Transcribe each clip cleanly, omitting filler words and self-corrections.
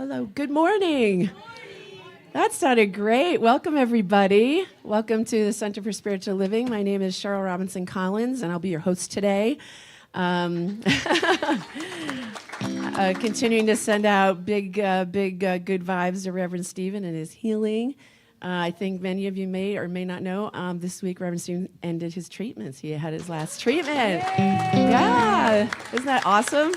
Hello, good morning. That sounded great. Welcome, everybody. Welcome to the Center for Spiritual Living. My name is Cheryl Robinson Collins, and I'll be your host today. Continuing to send out big good vibes to Reverend Stephen and his healing. I think many of you may or may not know, this week Reverend Stephen ended his treatments. He had his last treatment. Yeah. Isn't that awesome?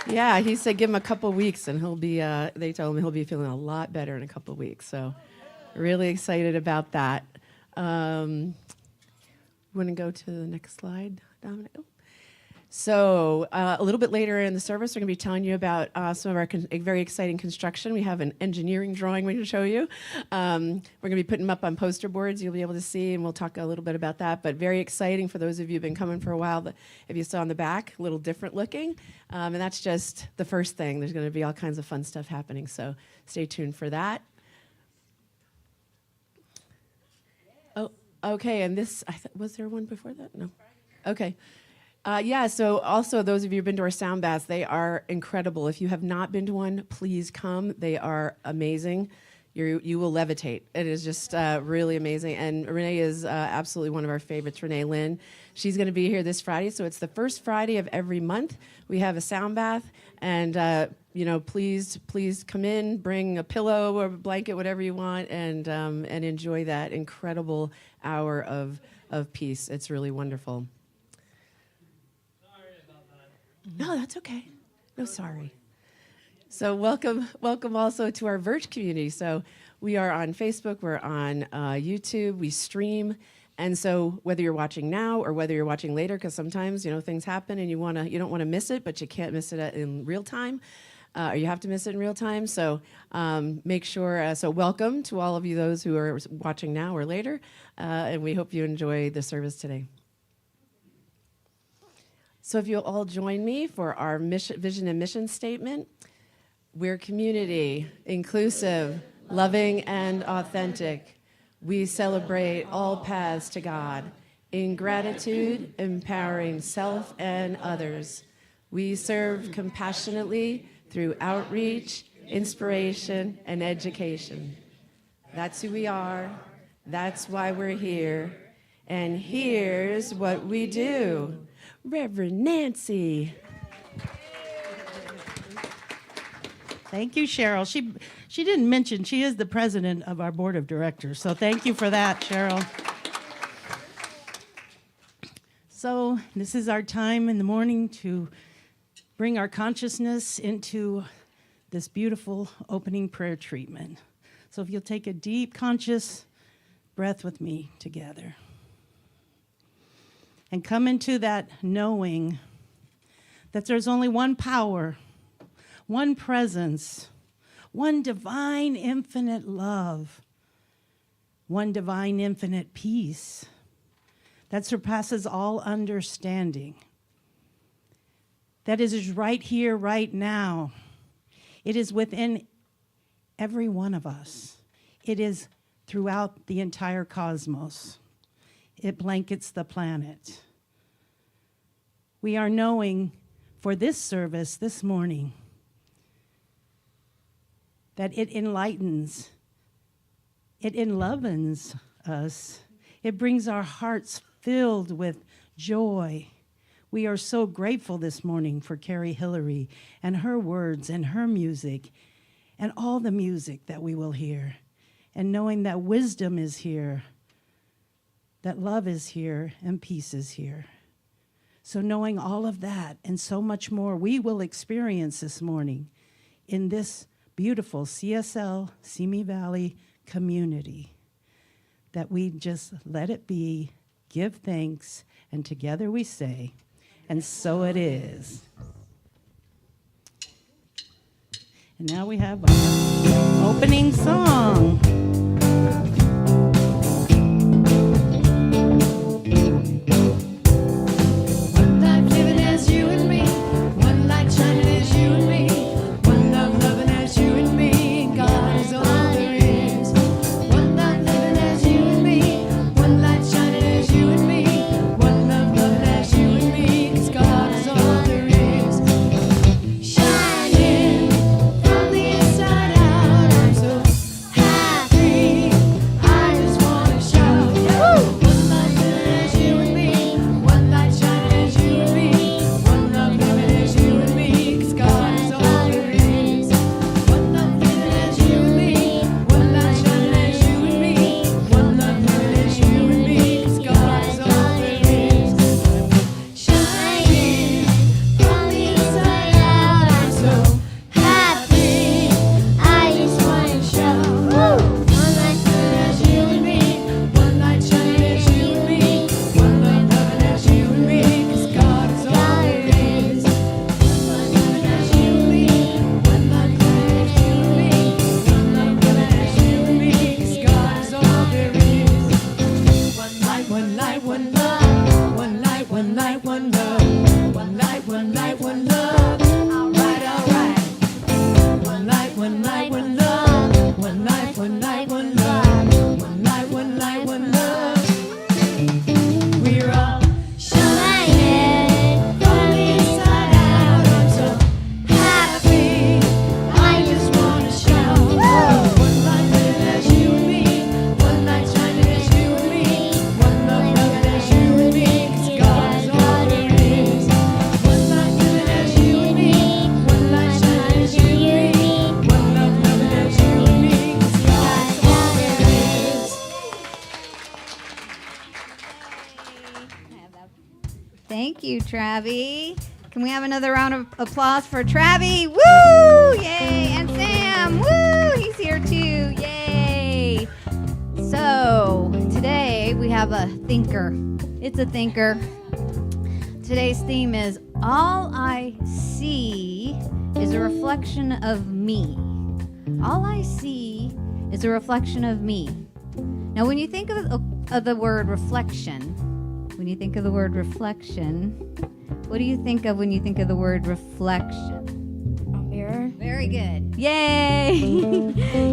Yeah, he said give him a couple weeks and he'll be, they told him he'll be feeling a lot better in a couple weeks. So really excited about that. Want to go to the next slide, Dominic? So a little bit later in the service, we're going to be telling you about some of our very exciting construction. We have an engineering drawing we're going to show you. We're going to be putting them up on poster boards you'll be able to see, and we'll talk a little bit about that. But very exciting for those of you who've been coming for a while. If you saw on the back, a little different looking. And that's just the first thing. There's going to be all kinds of fun stuff happening, so stay tuned for that. Oh, okay, and this, was there one before that? No. Okay. So also those of you who've been to our sound baths, they are incredible. If you have not been to one, please come. They are amazing. You will levitate. It is just really amazing. And Renee is absolutely one of our favorites, Renee Lynn. She's going to be here this Friday, so it's the first Friday of every month. We have a sound bath, and please come in, bring a pillow or a blanket, whatever you want, and enjoy that incredible hour of peace. It's really wonderful. No, that's okay. No, sorry. So welcome also to our Verge community. So we are on Facebook, we're on YouTube, we stream. And so whether you're watching now or whether you're watching later, because sometimes, things happen and you don't want to miss it, but you can't miss it in real time, or you have to miss it in real time. So make sure, so welcome to all of you, those who are watching now or later, and we hope you enjoy the service today. So if you'll all join me for our vision and mission statement. We're community, inclusive, loving, and authentic. We celebrate all paths to God. In gratitude, empowering self and others. We serve compassionately through outreach, inspiration, and education. That's who we are. That's why we're here. And here's what we do. Reverend Nancy. Thank you, Cheryl. She didn't mention she is the president of our board of directors, so thank you for that, Cheryl. So this is our time in the morning to bring our consciousness into this beautiful opening prayer treatment. So if you'll take a deep, conscious breath with me together. And come into that knowing that there's only one power, one presence, one divine infinite love, one divine infinite peace that surpasses all understanding. That is right here, right now. It is within every one of us. It is throughout the entire cosmos. It blankets the planet. We are knowing for this service this morning that it enlightens, it enlovens us. It brings our hearts filled with joy. We are so grateful this morning for Karie Hillery and her words and her music and all the music that we will hear. And knowing that wisdom is here, that love is here, and peace is here. So knowing all of that and so much more, we will experience this morning in this beautiful CSL, Simi Valley community, that we just let it be, give thanks, and together we say, and so it is. And now we have our opening song. Shining from the inside out, I'm so high. Thank you, Travi. Can we have another round of applause for Travi? Woo! Yay! And Sam! Woo! He's here too. Yay! So, today we have a thinker. It's a thinker. Today's theme is all I see is a reflection of me. All I see is a reflection of me. Now, when you think of the word reflection, what do you think of when you think of the word reflection? A mirror. Very good. Yay!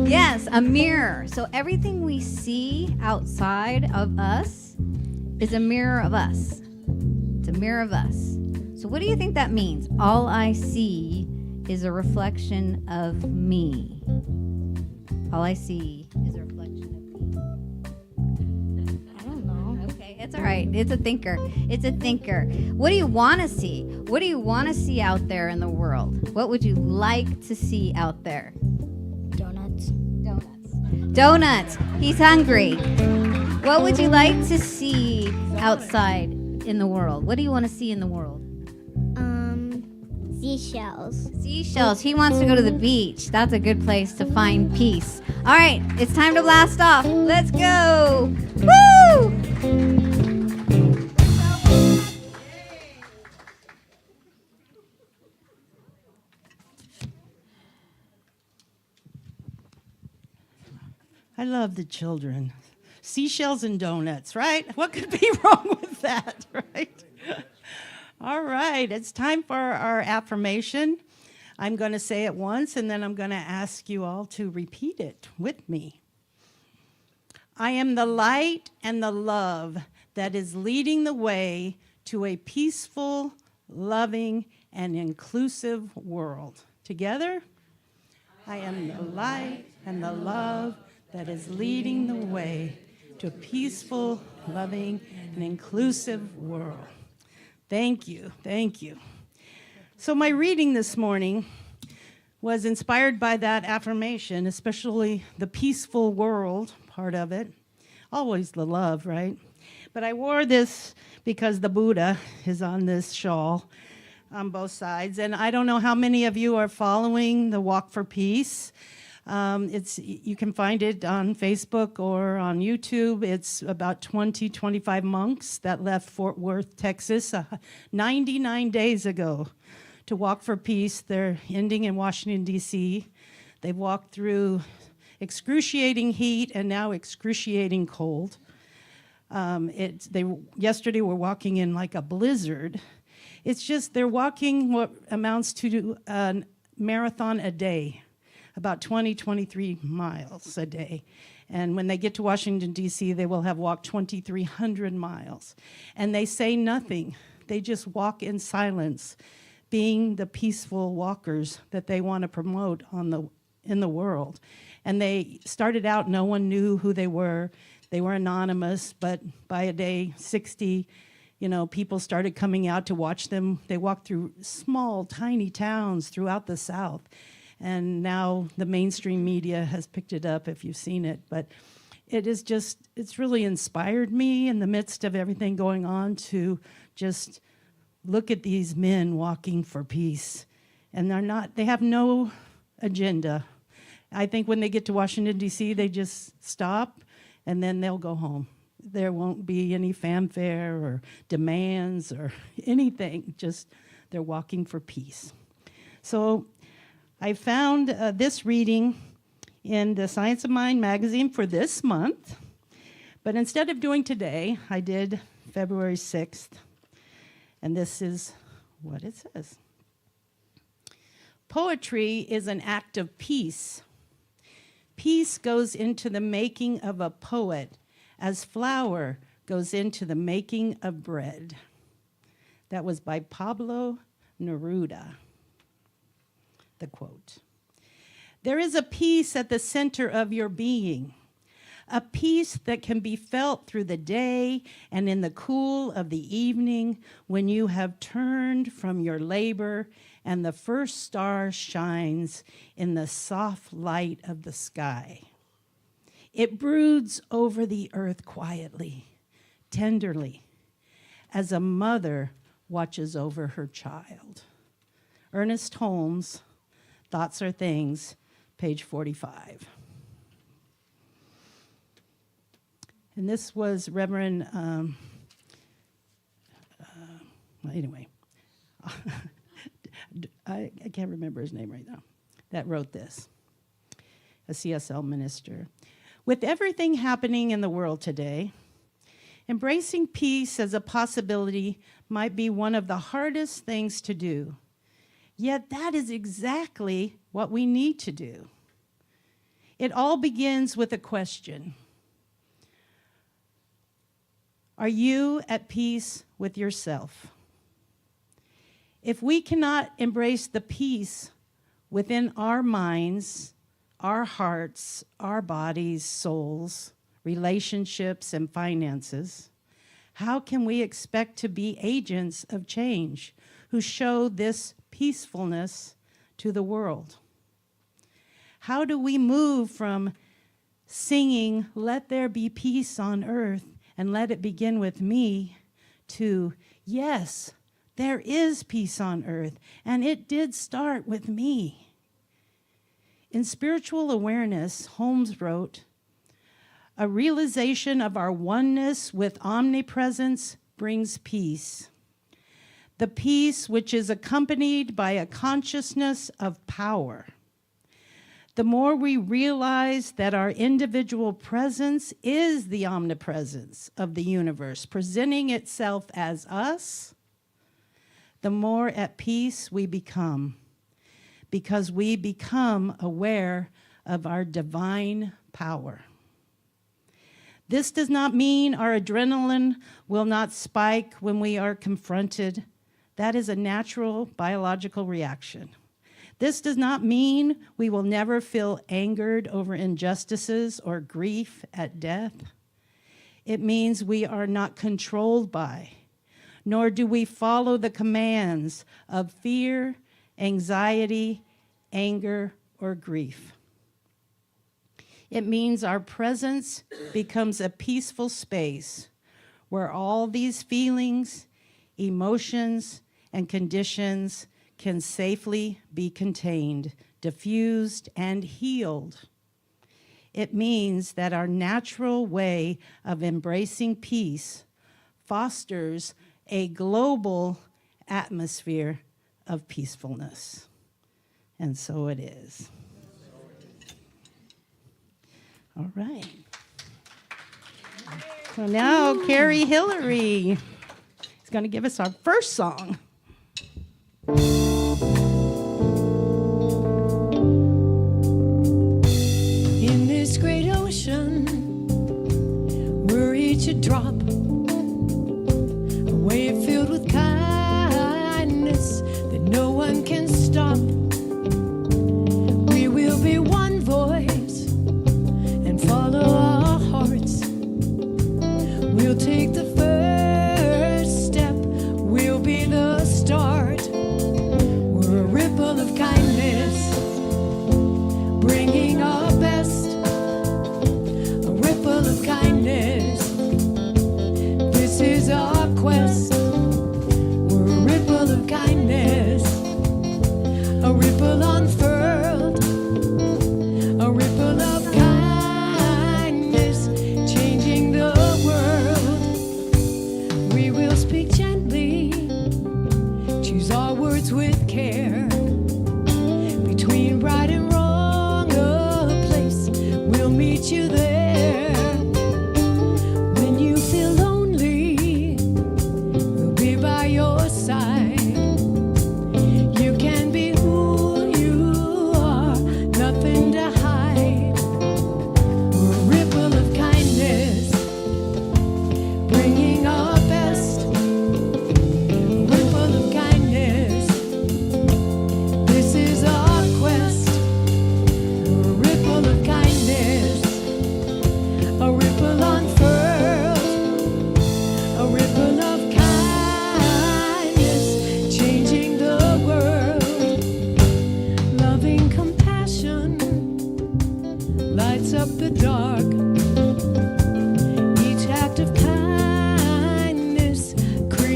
Yes, a mirror. So everything we see outside of us is a mirror of us. It's a mirror of us. So what do you think that means? All I see is a reflection of me. All I see is a reflection of me. I don't know. Okay, it's all right. It's a thinker. It's a thinker. What do you want to see? What do you want to see out there in the world? What would you like to see out there? Donuts. Donuts. He's hungry. What would you like to see outside in the world? What do you want to see in the world? Seashells. Seashells. He wants to go to the beach. That's a good place to find peace. All right, it's time to blast off. Let's go. Woo! I love the children. Seashells and donuts, right? What could be wrong with that, right? All right, it's time for our affirmation. I'm going to say it once, and then I'm going to ask you all to repeat it with me. I am the light and the love that is leading the way to a peaceful, loving, and inclusive world. Together, I am the light and the love that is leading the way to a peaceful, loving, and inclusive world. Thank you, thank you. So my reading this morning was inspired by that affirmation, especially the peaceful world part of it. Always the love, right? But I wore this because the Buddha is on this shawl on both sides. And I don't know how many of you are following the Walk for Peace. You can find it on Facebook or on YouTube. It's about 25 monks that left Fort Worth, Texas, 99 days ago to walk for peace. They're ending in Washington, D.C. They've walked through excruciating heat and now excruciating cold. Yesterday were walking in like a blizzard. It's just they're walking what amounts to a marathon a day. About 23 miles a day. And when they get to Washington, D.C., they will have walked 2,300 miles. And they say nothing. They just walk in silence, being the peaceful walkers that they want to promote in the world. And they started out, no one knew who they were. They were anonymous, but by a day 60, people started coming out to watch them. They walked through small, tiny towns throughout the South. And now the mainstream media has picked it up if you've seen it. But it's really inspired me in the midst of everything going on to just look at these men walking for peace. And they have no agenda. I think when they get to Washington, D.C., they just stop and then they'll go home. There won't be any fanfare or demands or anything, just they're walking for peace. So I found this reading in the Science of Mind magazine for this month, but instead of doing today, I did February 6th, and this is what it says. Poetry is an act of peace. Peace goes into the making of a poet as flour goes into the making of bread. That was by Pablo Neruda. The quote. There is a peace at the center of your being, a peace that can be felt through the day and in the cool of the evening when you have turned from your labor and the first star shines in the soft light of the sky. It broods over the earth quietly, tenderly, as a mother watches over her child. Ernest Holmes, Thoughts Are Things, page 45. And this was Reverend, anyway, I can't remember his name right now, that wrote this, a CSL minister. With everything happening in the world today, embracing peace as a possibility might be one of the hardest things to do. Yet that is exactly what we need to do. It all begins with a question. Are you at peace with yourself? If we cannot embrace the peace within our minds, our hearts, our bodies, souls, relationships, and finances, how can we expect to be agents of change who show this peacefulness to the world? How do we move from singing, "Let there be peace on earth and let it begin with me," to, yes, there is peace on earth, and it did start with me? In Spiritual Awareness, Holmes wrote, "A realization of our oneness with omnipresence brings peace. The peace which is accompanied by a consciousness of power. The more we realize that our individual presence is the omnipresence of the universe, presenting itself as us, the more at peace we become, because we become aware of our divine power. This does not mean our adrenaline will not spike when we are confronted. That is a natural biological reaction. This does not mean we will never feel angered over injustices or grief at death. It means we are not controlled by, nor do we follow the commands of fear, anxiety, anger, or grief. It means our presence becomes a peaceful space where all these feelings, emotions, and conditions can safely be contained, diffused, and healed. It means that our natural way of embracing peace fosters a global atmosphere of peacefulness. And so it is. All right. So now Karie Hillery is going to give us our first song. In this great ocean, we're each a drop, a wave filled with kindness that no one can stop. We will be one voice and follow our hearts. We'll take the first step, we'll be the start. We're a ripple of kindness, bringing our best. A ripple of kindness, this is our quest. We're a ripple of kindness, a ripple unfurled, a ripple of kindness, changing the world. We will speak gently, choose our words with care. Between right and wrong, a place, we'll meet you there. When you feel lonely, we'll be by your side. You can be who you are, nothing to hide. We're a ripple of kindness, bringing our best. A ripple of kindness, this is our quest. We're a ripple of kindness, a ripple unfurled, a ripple of kindness,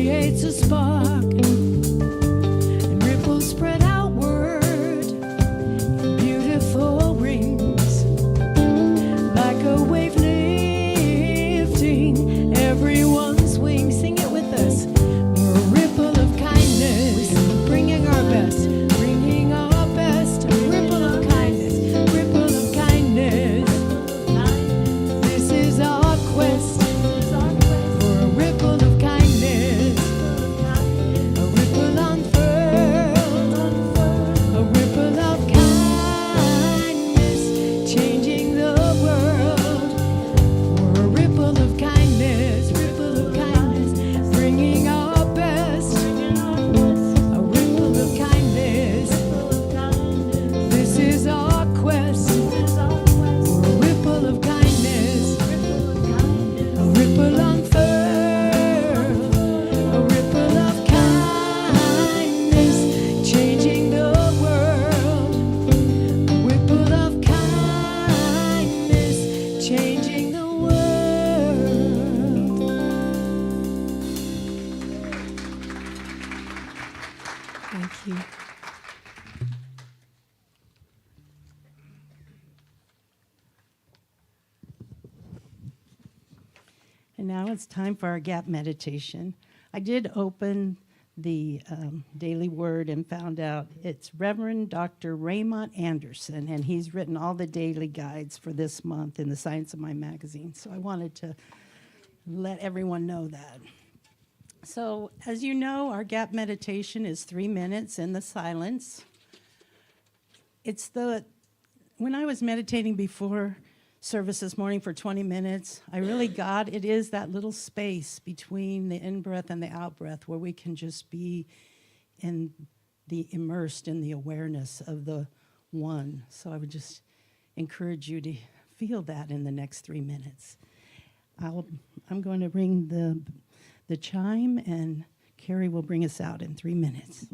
creates a spark, and ripples spread outward in beautiful rings, like a wave lifting everyone's wings. Sing it with us. We're a ripple of kindness, bringing our best, bringing our best. A ripple of kindness, ripple of kindness. This is our quest for a ripple of kindness. A ripple unfurled, a ripple of kindness, changing the world. We're a ripple of kindness, bringing our best. A ripple of kindness. This is our quest. We're a ripple of kindness. A ripple unfurled, a ripple of kindness, changing the world. A ripple of kindness, changing the world. Thank you. And now it's time for our gap meditation. I did open the Daily Word and found out it's Reverend Dr. Raymond Anderson, and he's written all the daily guides for this month in the Science of Mind magazine. So I wanted to let everyone know that. So, as you know, our gap meditation is 3 minutes in the silence. When I was meditating before service this morning for 20 minutes, I really got it is that little space between the in-breath and the out-breath where we can just be immersed in the awareness of the one. So I would just encourage you to feel that in the next 3 minutes. I'm going to ring the chime, and Karie will bring us out in 3 minutes.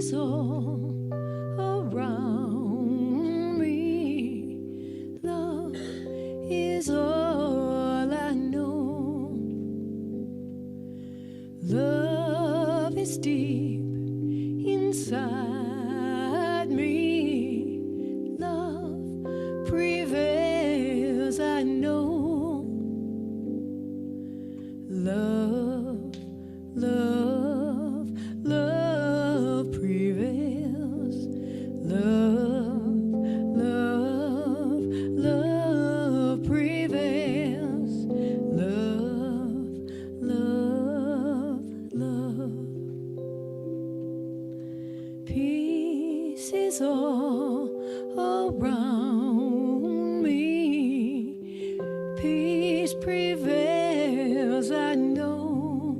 is all around me. Love is all I know. Love is deep inside me. Love prevails, I know. Love, love, love prevails. Love, love, love prevails. Love, love, love. Peace is all around me. Peace prevails, I know.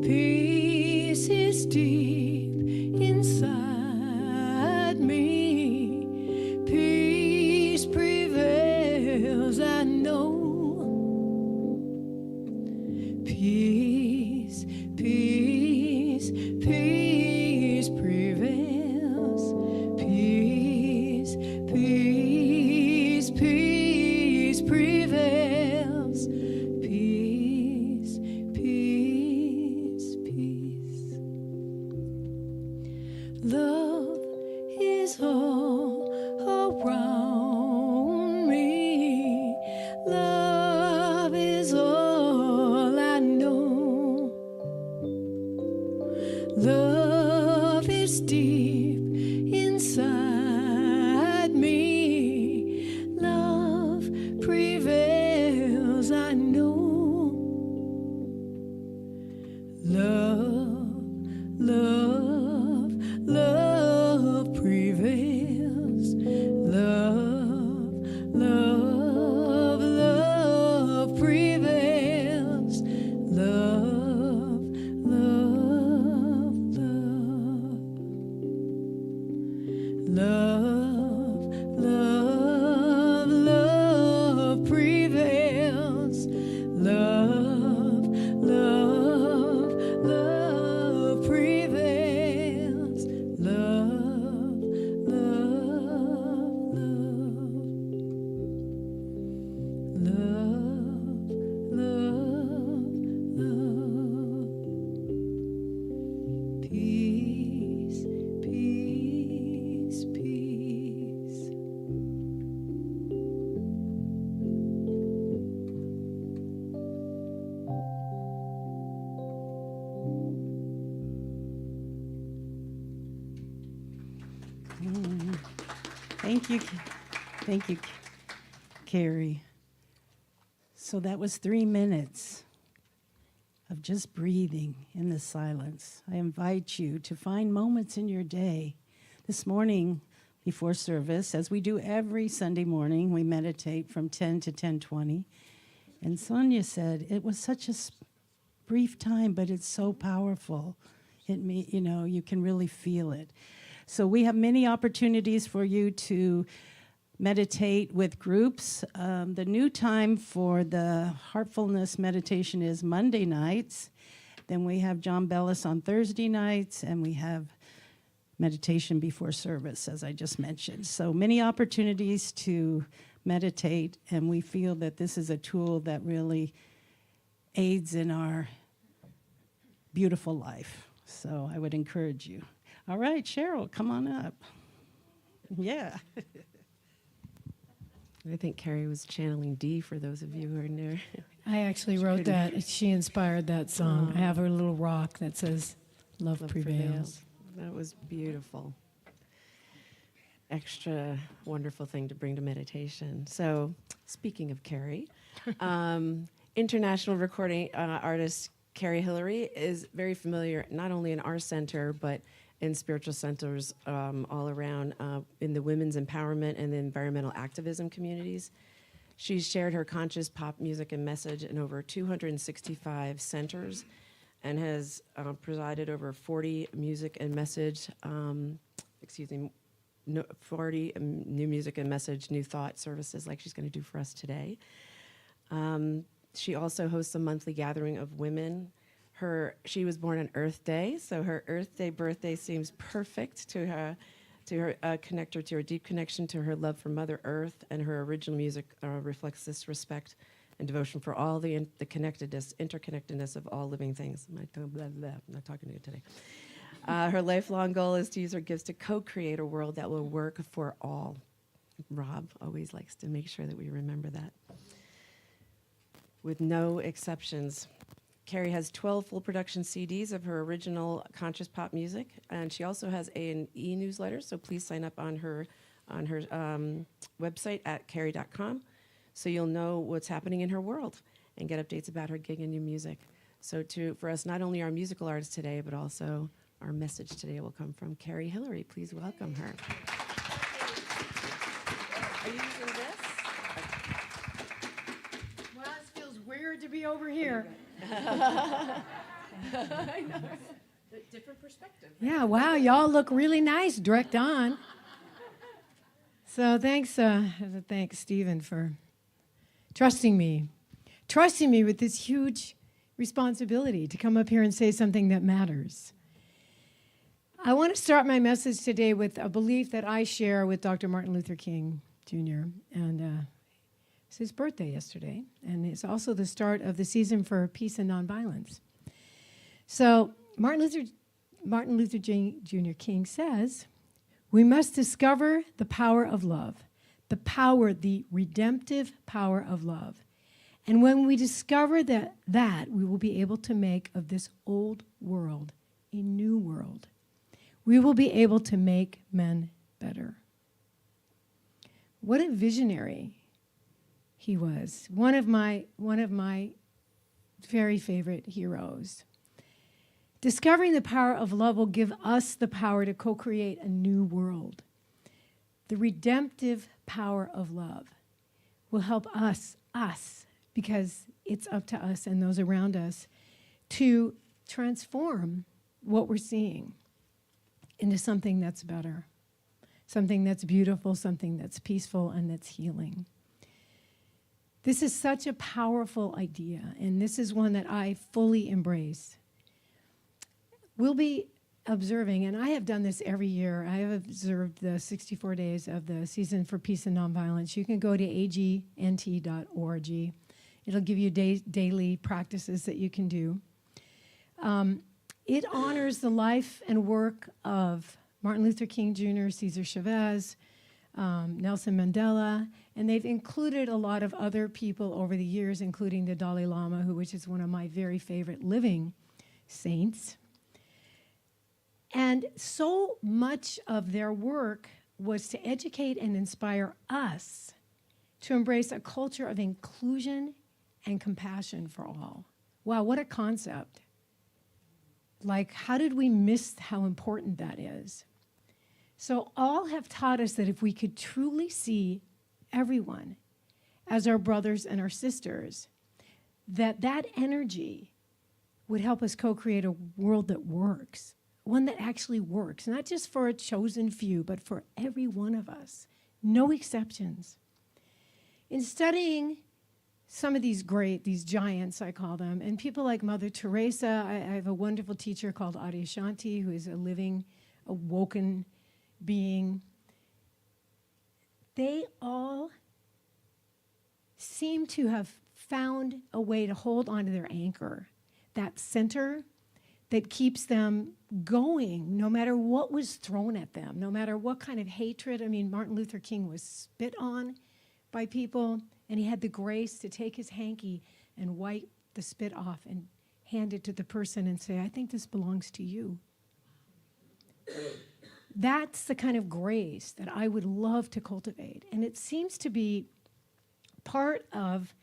Peace is deep inside me. Peace prevails, I know. Peace, peace, peace prevails. Peace, peace, peace prevails. Peace, peace, peace. Love is all around me. Love is all I know. Love is deep inside me. Love prevails, I know. Love, love, love prevails. Love, love, love prevails. Love, love, love. Love, love, love prevails. Love, love, love prevails. Love, love, love. Love, love, love. Peace, peace, peace. Thank you. Thank you, Karie. So that was 3 minutes of just breathing in the silence. I invite you to find moments in your day. This morning, before service, as we do every Sunday morning, we meditate from 10 to 10:20. And Sonia said, it was such a brief time, but it's so powerful. You can really feel it. So we have many opportunities for you to meditate with groups. The new time for the Heartfulness meditation is Monday nights. Then we have John Bellis on Thursday nights, and we have meditation before service, as I just mentioned. So many opportunities to meditate, and we feel that this is a tool that really aids in our beautiful life. So I would encourage you. All right, Cheryl, come on up. Yeah. I think Karie was channeling D for those of you who are new. I actually wrote that. She inspired that song. I have a little rock that says, Love prevails. That was beautiful. Extra wonderful thing to bring to meditation. So, speaking of Karie, international recording artist Karie Hillery is very familiar not only in our center, but in spiritual centers all around in the women's empowerment and the environmental activism communities. She's shared her conscious pop music and message in over 265 centers and has presided over 40 music and message, 40 new music and message, new thought services like she's going to do for us today. She also hosts a monthly gathering of women. She was born on Earth Day, so her Earth Day birthday seems perfect to her connect her to her deep connection to her love for Mother Earth, and her original music reflects this respect and devotion for all the interconnectedness of all living things. I'm not talking to you today. Her lifelong goal is to use her gifts to co-create a world that will work for all. Rob always likes to make sure that we remember that. With no exceptions. Karie has 12 full production CDs of her original conscious pop music, and she also has an e-newsletter, so please sign up on her website at karie.com so you'll know what's happening in her world and get updates about her gig and new music. So for us, not only our musical artists today, but also our message today will come from Karie Hillery. Please welcome her. Are you using this? Well, it feels weird to be over here. I know. Different perspective. Yeah, wow, y'all look really nice, direct on. So thanks, Stephen, for trusting me with this huge responsibility to come up here and say something that matters. I want to start my message today with a belief that I share with Dr. Martin Luther King Jr., and it's his birthday yesterday, and it's also the start of the season for peace and nonviolence. So Martin Luther Jr. King says, we must discover the power of love, the redemptive power of love. And when we discover that, we will be able to make of this old world a new world. We will be able to make men better. What a visionary he was. One of my very favorite heroes. Discovering the power of love will give us the power to co-create a new world. The redemptive power of love will help us, because it's up to us and those around us, to transform what we're seeing into something that's better, something that's beautiful, something that's peaceful, and that's healing. This is such a powerful idea, and this is one that I fully embrace. We'll be observing, and I have done this every year. I have observed the 64 days of the Season for Peace and Nonviolence. You can go to agnt.org. It'll give you daily practices that you can do. It honors the life and work of Martin Luther King Jr., Cesar Chavez, Nelson Mandela, and they've included a lot of other people over the years, including the Dalai Lama, which is one of my very favorite living saints. And so much of their work was to educate and inspire us to embrace a culture of inclusion and compassion for all. Wow, what a concept. Like, how did we miss how important that is? So all have taught us that if we could truly see everyone as our brothers and our sisters, that energy would help us co-create a world that works, one that actually works, not just for a chosen few, but for every one of us, no exceptions. In studying some of these giants, I call them, and people like Mother Teresa, I have a wonderful teacher called Adyashanti, who is a living, awoken being. They all seem to have found a way to hold onto their anchor, that center that keeps them going no matter what was thrown at them, no matter what kind of hatred. I mean, Martin Luther King was spit on by people, and he had the grace to take his hanky and wipe the spit off and hand it to the person and say, I think this belongs to you. That's the kind of grace that I would love to cultivate. And it seems to be part of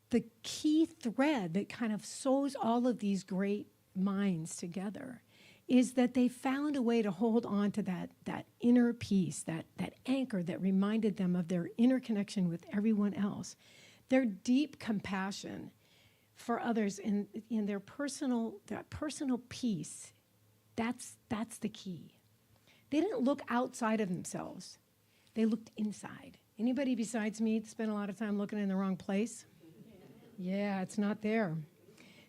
the key thread that kind of sews all of these great minds together, is that they found a way to hold on to that inner peace, that anchor that reminded them of their interconnection with everyone else, their deep compassion for others in their personal peace. That's the key. They didn't look outside of themselves. They looked inside. Anybody besides me spend a lot of time looking in the wrong place? Yeah, it's not there.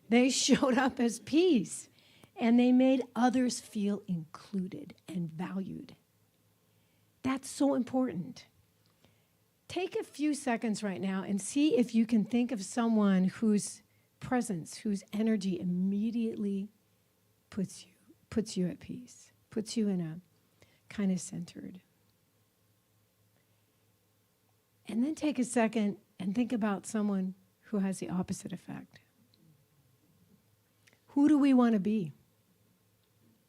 They showed up as peace, and they made others feel included and valued. That's so important. Take a few seconds right now and see if you can think of someone whose presence, whose energy immediately puts you at peace, puts you in a kind of centered. And then take a second and think about someone who has the opposite effect. Who do we want to be?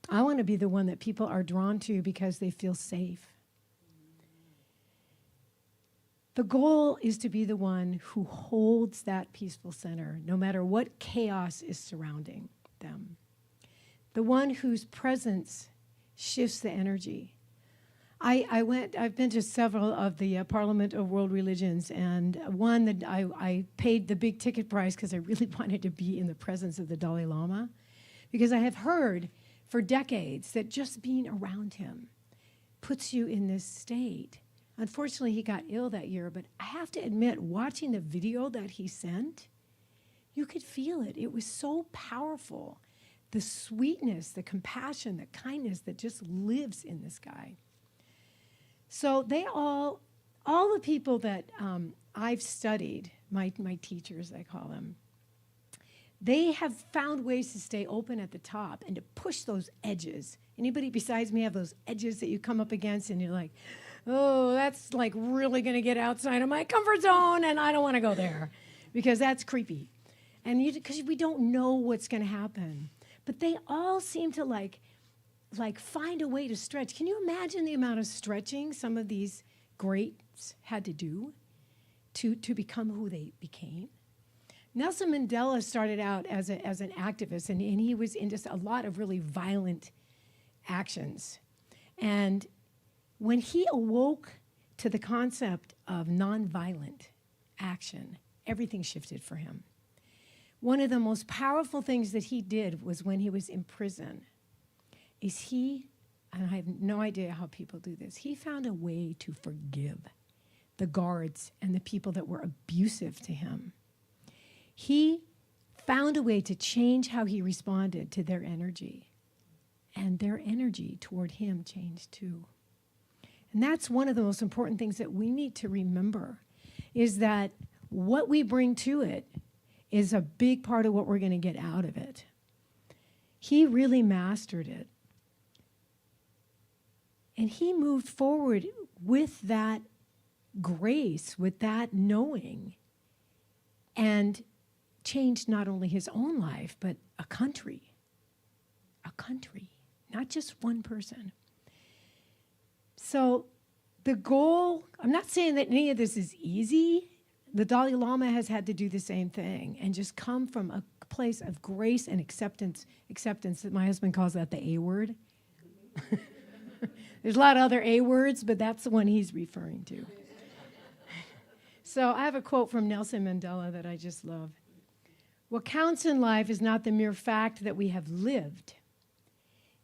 I want to be the one that people are drawn to because they feel safe. The goal is to be the one who holds that peaceful center, no matter what chaos is surrounding them. The one whose presence shifts the energy. I've been to several of the Parliament of World Religions, and one that I paid the big ticket price because I really wanted to be in the presence of the Dalai Lama, because I have heard for decades that just being around him puts you in this state. Unfortunately, he got ill that year, but I have to admit, watching the video that he sent, you could feel it. It was so powerful. The sweetness, the compassion, the kindness that just lives in this guy. So they all the people that I've studied, my teachers, I call them, they have found ways to stay open at the top and to push those edges. Anybody besides me have those edges that you come up against and you're like, oh, that's like really going to get outside of my comfort zone and I don't want to go there because that's creepy. And because we don't know what's going to happen. But they all seem to like find a way to stretch. Can you imagine the amount of stretching some of these greats had to do to become who they became? Nelson Mandela started out as an activist, and he was in just a lot of really violent actions. And when he awoke to the concept of nonviolent action, everything shifted for him. One of the most powerful things that he did was when he was in prison, and I have no idea how people do this, he found a way to forgive the guards and the people that were abusive to him. He found a way to change how he responded to their energy, and their energy toward him changed too. And that's one of the most important things that we need to remember, is that what we bring to it is a big part of what we're going to get out of it. He really mastered it. And he moved forward with that grace, with that knowing, and changed not only his own life, but a country, not just one person. So the goal, I'm not saying that any of this is easy. The Dalai Lama has had to do the same thing and just come from a place of grace and acceptance that my husband calls that the A word. There's a lot of other A words, but that's the one he's referring to. So I have a quote from Nelson Mandela that I just love. What counts in life is not the mere fact that we have lived.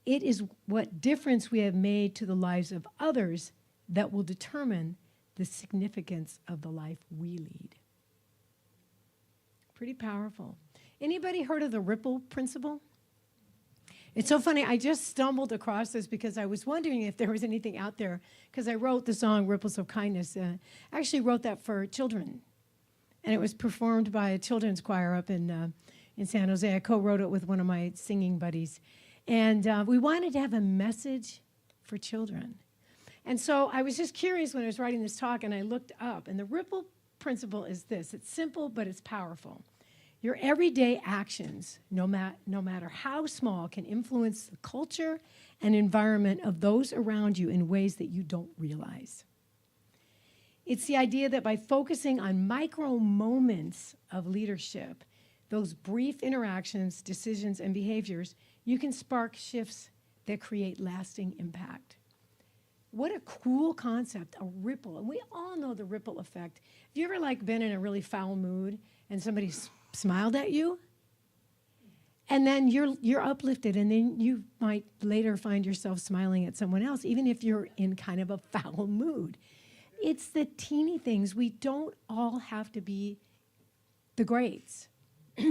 It is what difference we have made to the lives of others that will determine the significance of the life we lead. Pretty powerful. Anybody heard of the ripple principle? It's so funny, I just stumbled across this because I was wondering if there was anything out there, because I wrote the song Ripples of Kindness. I actually wrote that for children, and it was performed by a children's choir up in San Jose. I co-wrote it with one of my singing buddies, and we wanted to have a message for children. And so I was just curious when I was writing this talk, and I looked up, and the ripple principle is this. It's simple, but it's powerful. Your everyday actions, no matter how small, can influence the culture and environment of those around you in ways that you don't realize. It's the idea that by focusing on micro moments of leadership, those brief interactions, decisions, and behaviors, you can spark shifts that create lasting impact. What a cool concept, a ripple. And we all know the ripple effect. Have you ever been in a really foul mood and somebody smiled at you? And then you're uplifted, and then you might later find yourself smiling at someone else, even if you're in kind of a foul mood. It's the teeny things. We don't all have to be the greats.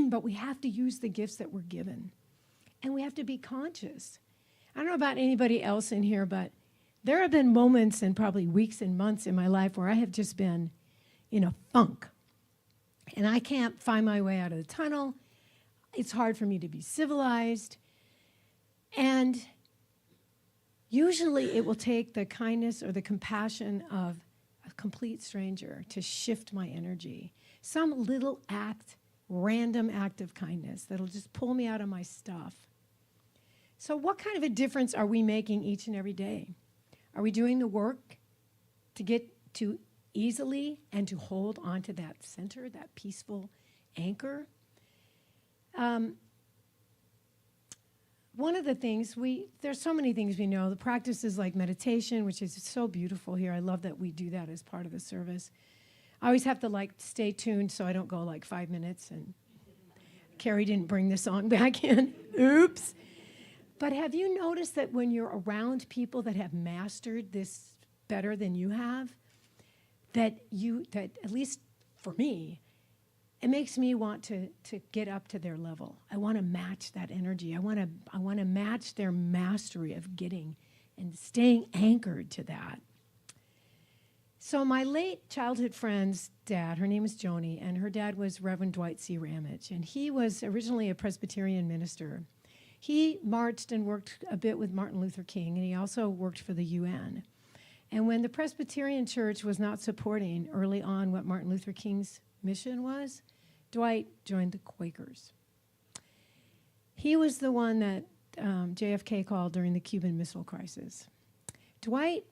But we have to use the gifts that we're given. And we have to be conscious. I don't know about anybody else in here, but there have been moments and probably weeks and months in my life where I have just been in a funk. And I can't find my way out of the tunnel. It's hard for me to be civilized. And usually it will take the kindness or the compassion of a complete stranger to shift my energy. Some little act, random act of kindness that'll just pull me out of my stuff. So what kind of a difference are we making each and every day? Are we doing the work to get to easily and to hold on to that center, that peaceful anchor? One of the things there's so many things we know. The practices like meditation, which is so beautiful here. I love that we do that as part of the service. I always have to stay tuned so I don't go 5 minutes, and Karie didn't bring the song back in. Oops. But have you noticed that when you're around people that have mastered this better than you have, that at least for me, it makes me want to get up to their level. I want to match that energy. I want to match their mastery of getting and staying anchored to that. So my late childhood friend's dad, her name was Joni, and her dad was Reverend Dwight C. Ramage, and he was originally a Presbyterian minister. He marched and worked a bit with Martin Luther King, and he also worked for the UN. And when the Presbyterian Church was not supporting early on what Martin Luther King's mission was, Dwight joined the Quakers. He was the one that JFK called during the Cuban Missile Crisis. Dwight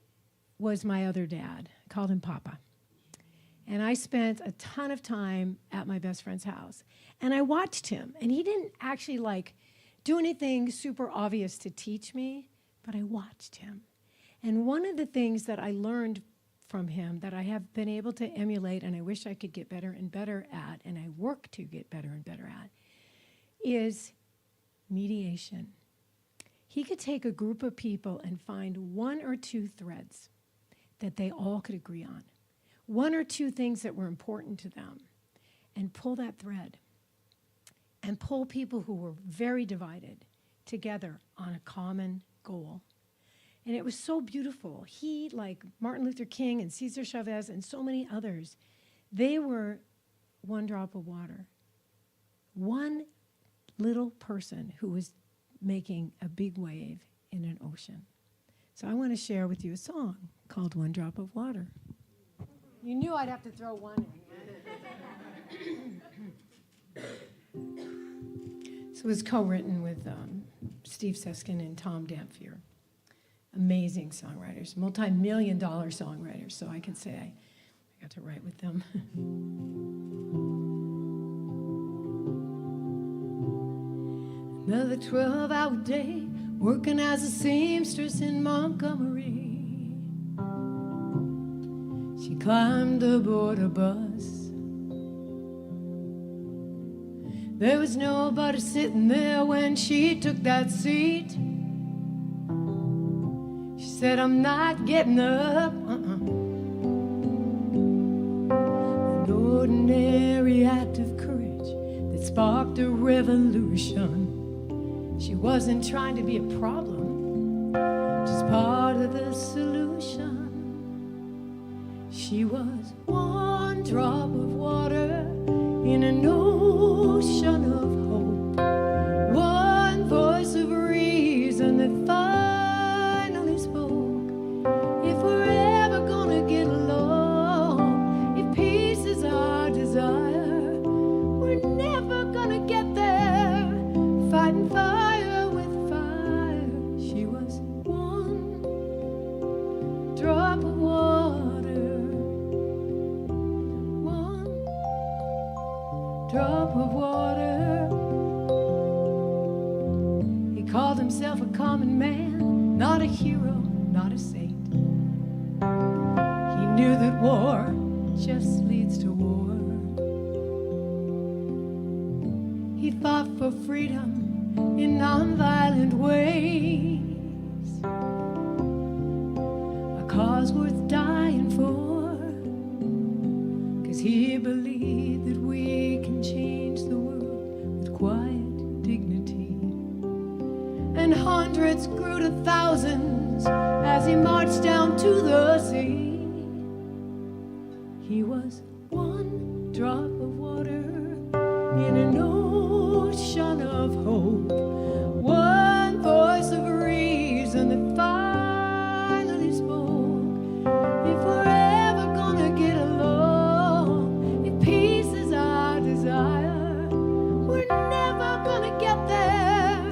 was my other dad. I called him Papa. And I spent a ton of time at my best friend's house. And I watched him. And he didn't actually do anything super obvious to teach me, but I watched him. And one of the things that I learned from him that I have been able to emulate, and I wish I could get better and better at, and I work to get better and better at, is mediation. He could take a group of people and find one or two threads that they all could agree on, one or two things that were important to them, and pull that thread, and pull people who were very divided together on a common goal. And it was so beautiful. He, like Martin Luther King and Cesar Chavez and so many others, they were one drop of water. One little person who was making a big wave in an ocean. So I want to share with you a song called One Drop of Water. You knew I'd have to throw one in. So it was co-written with Steve Seskin and Tom Dampier. Amazing songwriters, multi-million-dollar songwriters, so I can say I got to write with them. Another 12-hour day, working as a seamstress in Montgomery. She climbed aboard a bus. There was nobody sitting there when she took that seat. She said, I'm not getting up. An ordinary act of courage that sparked a revolution. She wasn't trying to be a problem, just part of the solution. She was one drop of water in an ocean of hope, one voice of reason that finally spoke. If we're ever gonna get along, if peace is our desire, we're never gonna get there fighting fire with fire. She was one drop of water, one drop of water. He called himself a common man, not a hero, not a saint. He knew that war just leads to war. He fought for freedom in nonviolent ways, a cause worth dying for, 'cause he believed that we can quiet dignity. And hundreds grew to thousands as he marched down to the sea. He was one drop of water in an ocean of hope, one voice of reason that finally spoke. If we're ever gonna get along, if peace is our desire, we're never gonna get there,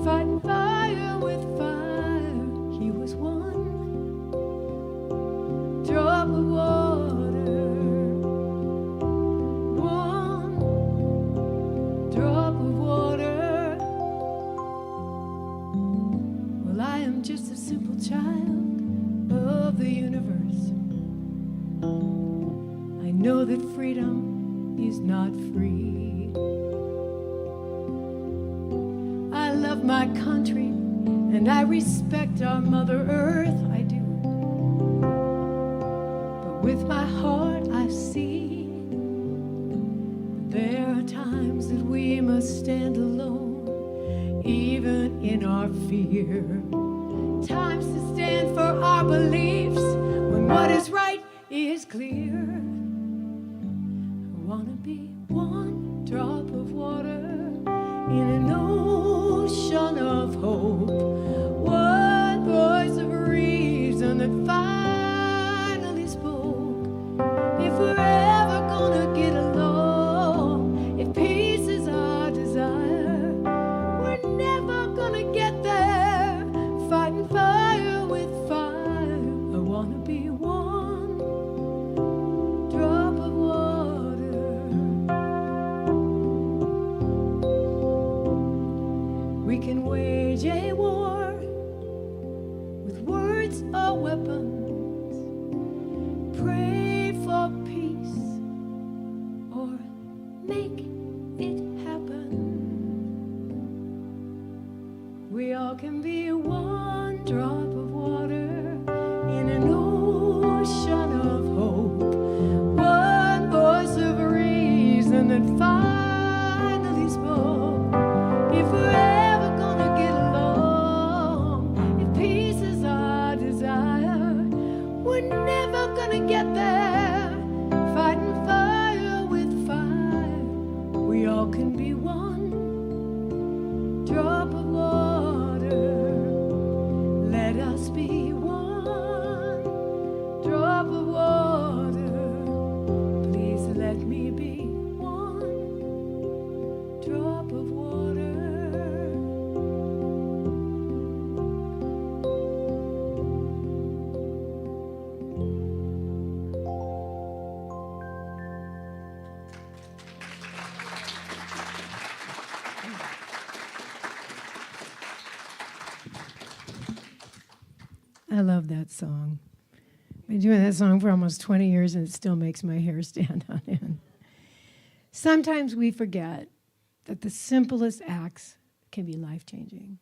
fighting fire with fire. He was one drop of water, one drop of water. Well, I am just a simple child of the universe. I know that freedom is not free. I love my country and I respect our Mother Earth, I do. But with my heart I see there are times that we must stand alone, even in our fear. Times to stand for our beliefs when what is right is clear. I wanna be one drop of water in an ocean of hope, one voice of reason that finally spoke. If we're ever gonna get along, if peace is our desire, we're never gonna get there, fighting fire with fire. I wanna be one drop of water. We can wage a war with words or weapons, pray for peace or make it happen. We all can be one drop of water in an ocean of hope, one voice of reason that finally spoke. If we're ever gonna get along, if peace is our desire, we're never gonna get there, fighting fire with fire. We all can be one drop of water. Let us be one drop of water. Please let me be one drop of water. I love that song. I've been doing that song for almost 20 years and it still makes my hair stand on end. Sometimes we forget that the simplest acts can be life-changing.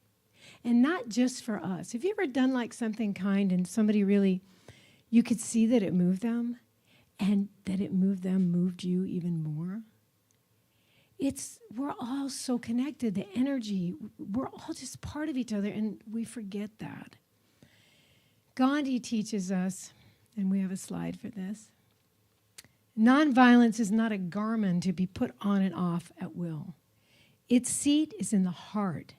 And not just for us. Have you ever done like something kind and somebody really, you could see that it moved them and that it moved them, moved you even more? We're all so connected, the energy, we're all just part of each other and we forget that. Gandhi teaches us, and we have a slide for this, nonviolence is not a garment to be put on and off at will. Its seat is in the heart,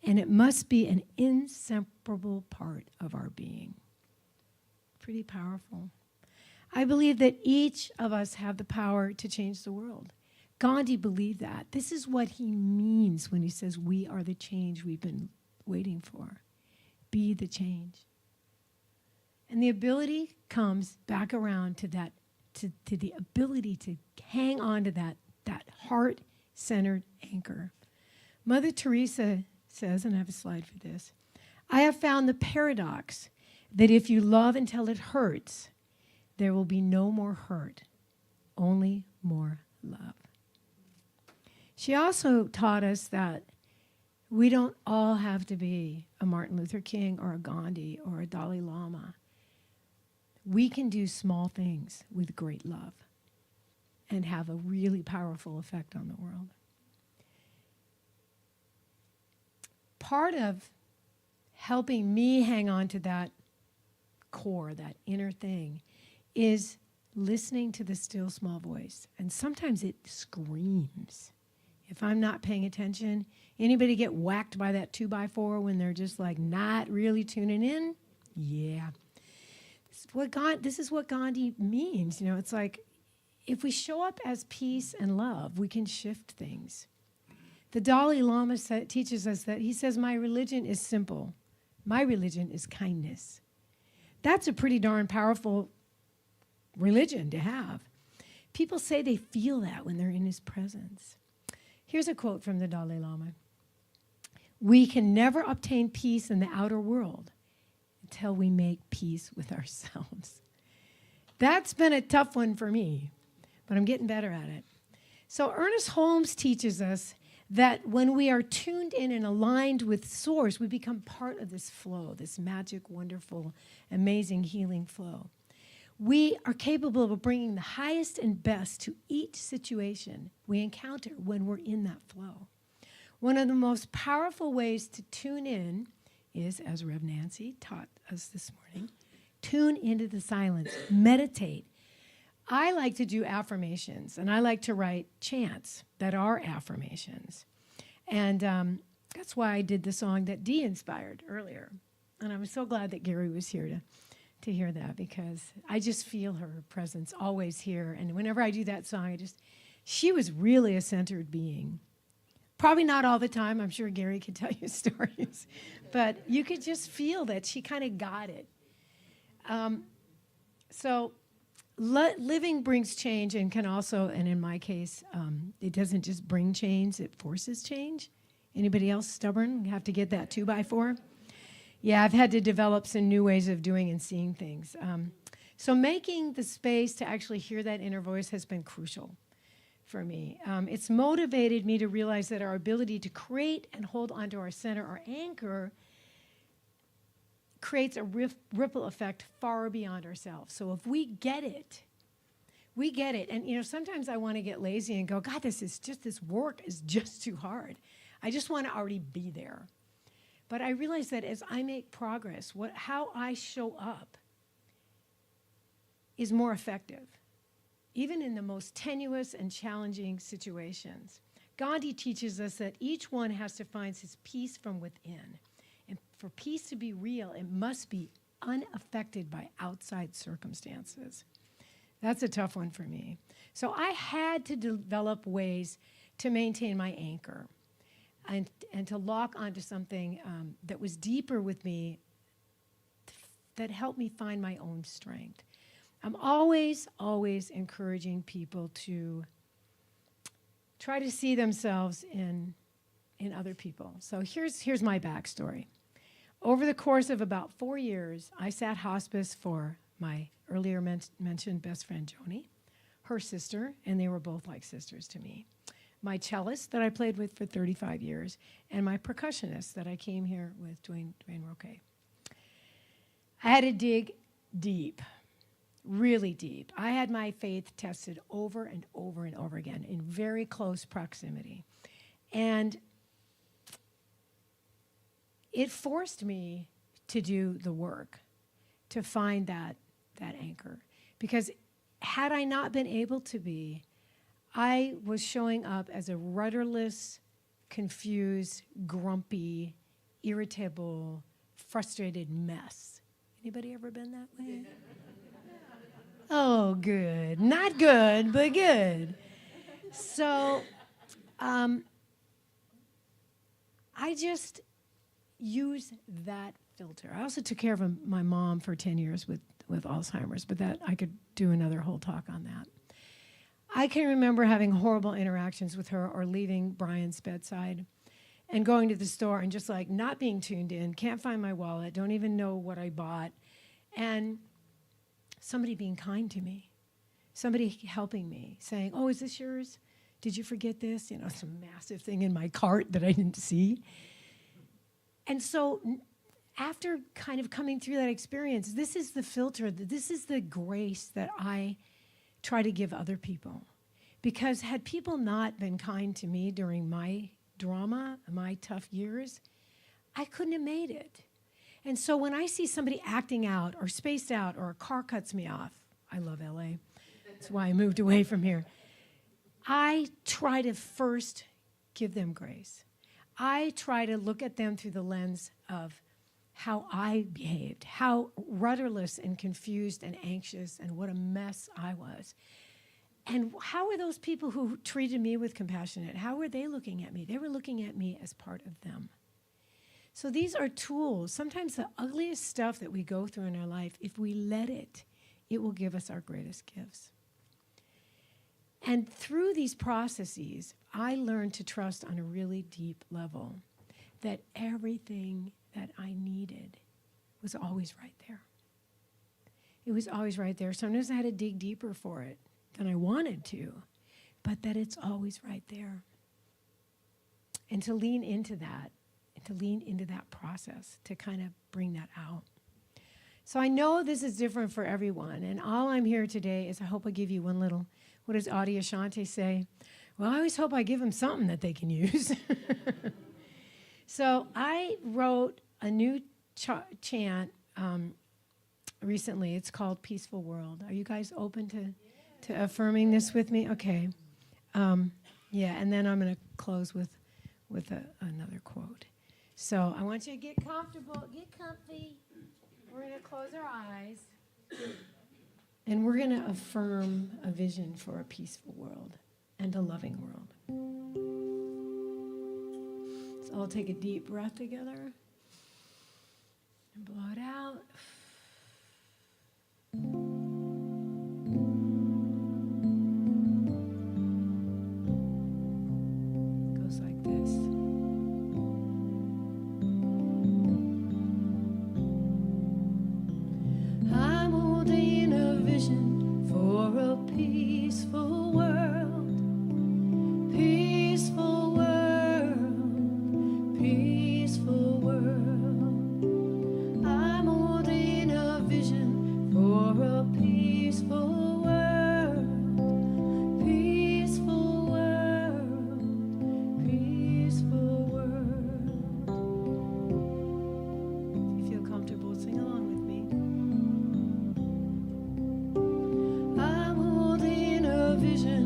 and it must be an inseparable part of our being. Pretty powerful. I believe that each of us have the power to change the world. Gandhi believed that. This is what he means when he says we are the change we've been waiting for. Be the change. And the ability comes back around to that, to the ability to hang on to that heart-centered anchor. Mother Teresa says, and I have a slide for this, I have found the paradox that if you love until it hurts, there will be no more hurt, only more love. She also taught us that we don't all have to be a Martin Luther King or a Gandhi or a Dalai Lama. We can do small things with great love and have a really powerful effect on the world. part of helping me hang on to that core, that inner thing, is listening to the still small voice. And sometimes it screams. If I'm not paying attention, anybody get whacked by that 2x4 when they're just like not really tuning in? Yeah. This is what Gandhi means. You know, it's like if we show up as peace and love, we can shift things. The Dalai Lama teaches us that. He says, my religion is simple. My religion is kindness. That's a pretty darn powerful religion to have. People say they feel that when they're in his presence. Here's a quote from the Dalai Lama. We can never obtain peace in the outer world until we make peace with ourselves. That's been a tough one for me, but I'm getting better at it. So Ernest Holmes teaches us that when we are tuned in and aligned with Source, we become part of this flow, this magic, wonderful, amazing healing flow. We are capable of bringing the highest and best to each situation we encounter when we're in that flow. One of the most powerful ways to tune in is, as Rev Nancy taught us this morning, tune into the silence, meditate. I like to do affirmations, and I like to write chants that are affirmations. And that's why I did the song that Dee inspired earlier. And I'm so glad that Gary was here to hear that, because I just feel her presence always here. And whenever I do that song, she was really a centered being. Probably not all the time. I'm sure Gary could tell you stories. But you could just feel that she kind of got it. So living brings change, and can also, and in my case, it doesn't just bring change, it forces change. Anybody else stubborn? Have to get that 2x4? Yeah, I've had to develop some new ways of doing and seeing things. So making the space to actually hear that inner voice has been crucial for me. It's motivated me to realize that our ability to create and hold onto our center, our anchor, creates a ripple effect far beyond ourselves. So if we get it. And you know, sometimes I want to get lazy and go, God, this work is just too hard. I just want to already be there. But I realize that as I make progress, how I show up is more effective, even in the most tenuous and challenging situations. Gandhi teaches us that each one has to find his peace from within. And for peace to be real, it must be unaffected by outside circumstances. That's a tough one for me. So I had to develop ways to maintain my anchor and to lock onto something that was deeper with me, that helped me find my own strength. I'm always encouraging people to try to see themselves in other people. So here's my backstory. Over the course of about 4 years, I sat hospice for my earlier mentioned best friend, Joni, her sister, and they were both like sisters to me. My cellist that I played with for 35 years, and my percussionist that I came here with, Dwayne Roque. I had to dig deep, really deep. I had my faith tested over and over and over again in very close proximity. And it forced me to do the work, to find that anchor. Because had I not been able to be, I was showing up as a rudderless, confused, grumpy, irritable, frustrated mess. Anybody ever been that way? Oh, good. Not good, but good. So I just used that filter. I also took care of my mom for 10 years with Alzheimer's, but that I could do another whole talk on that. I can remember having horrible interactions with her, or leaving Brian's bedside and going to the store and just like not being tuned in, can't find my wallet, don't even know what I bought, and somebody being kind to me, somebody helping me, saying, oh, is this yours? Did you forget this? You know, it's a massive thing in my cart that I didn't see. And so after kind of coming through that experience, this is the filter, this is the grace that I try to give other people. Because had people not been kind to me during my drama, my tough years, I couldn't have made it. And so when I see somebody acting out or spaced out or a car cuts me off, I love LA. That's why I moved away from here. I try to first give them grace. I try to look at them through the lens of how I behaved, how rudderless and confused and anxious and what a mess I was. And how were those people who treated me with compassion, how were they looking at me? They were looking at me as part of them. So these are tools. Sometimes the ugliest stuff that we go through in our life, if we let it, it will give us our greatest gifts. And through these processes, I learned to trust on a really deep level that everything that I needed was always right there. It was always right there. Sometimes I had to dig deeper for it than I wanted to, but that it's always right there. And to lean into that, and to lean into that process, to kind of bring that out. So I know this is different for everyone, and all I'm here today is I hope I give you one little, what does Adi Ashante say? Well, I always hope I give them something that they can use. So I wrote a new chant recently. It's called Peaceful World. Are you guys open to affirming this with me? Okay. Yeah, and then I'm going to close with another quote. So I want you to get comfortable, get comfy. We're going to close our eyes. And we're going to affirm a vision for a peaceful world and a loving world. So I'll take a deep breath together and blow it out. It goes like this. I'm holding a vision for a peaceful world, peaceful world, peaceful world. I'm holding a vision for a peaceful world, peaceful world, peaceful world. If you feel comfortable, sing along with me. I'm holding a vision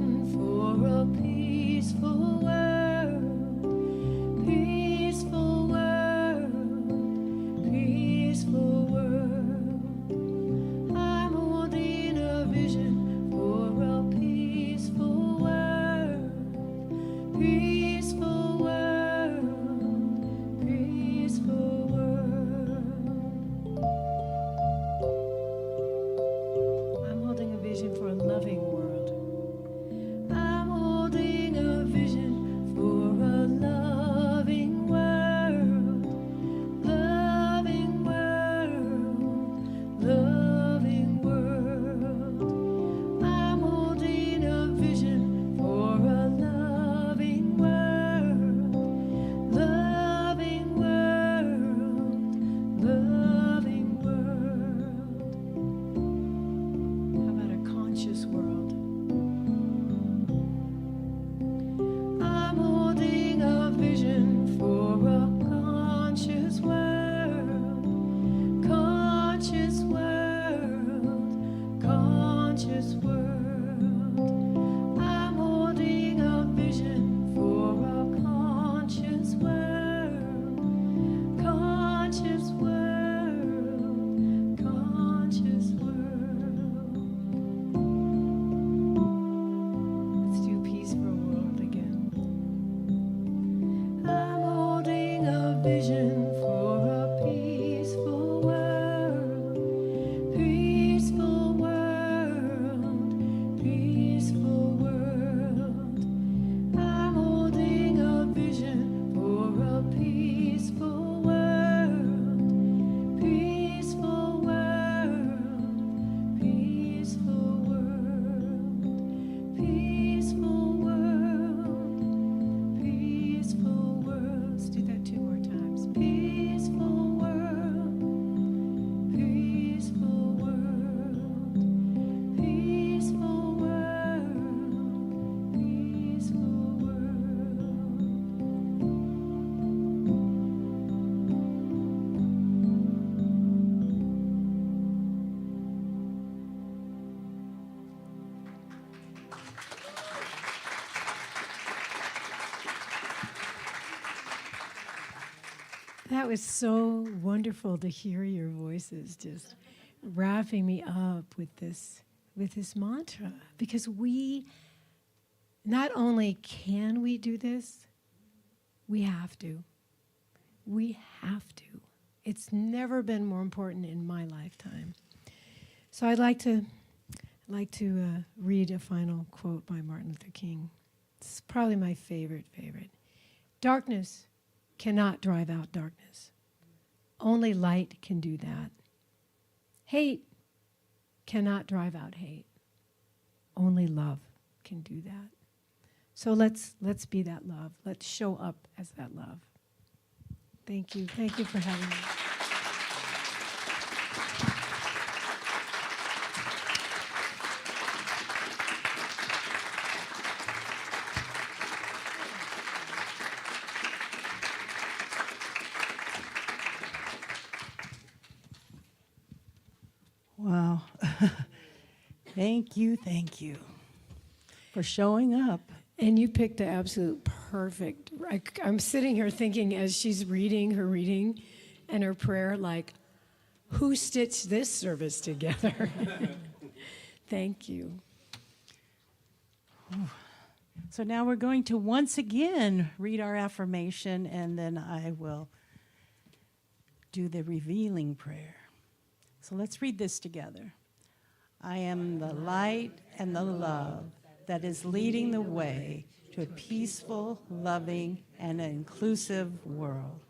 That was so wonderful to hear your voices just wrapping me up with this mantra, because we not only can we do this, we have to. We have to. It's never been more important in my lifetime. So I'd like to read a final quote by Martin Luther King. It's probably my favorite. Darkness cannot drive out darkness. Only light can do that. Hate cannot drive out hate. Only love can do that. So let's be that love. Let's show up as that love. Thank you. Thank you for having me. Wow. Thank you for showing up. And you picked the absolute perfect. I'm sitting here thinking as she's reading her reading and her prayer, like, who stitched this service together? Thank you. So now we're going to once again read our affirmation, and then I will do the revealing prayer. So let's read this together. I am the light and the love that is leading the way to a peaceful, loving, and inclusive world.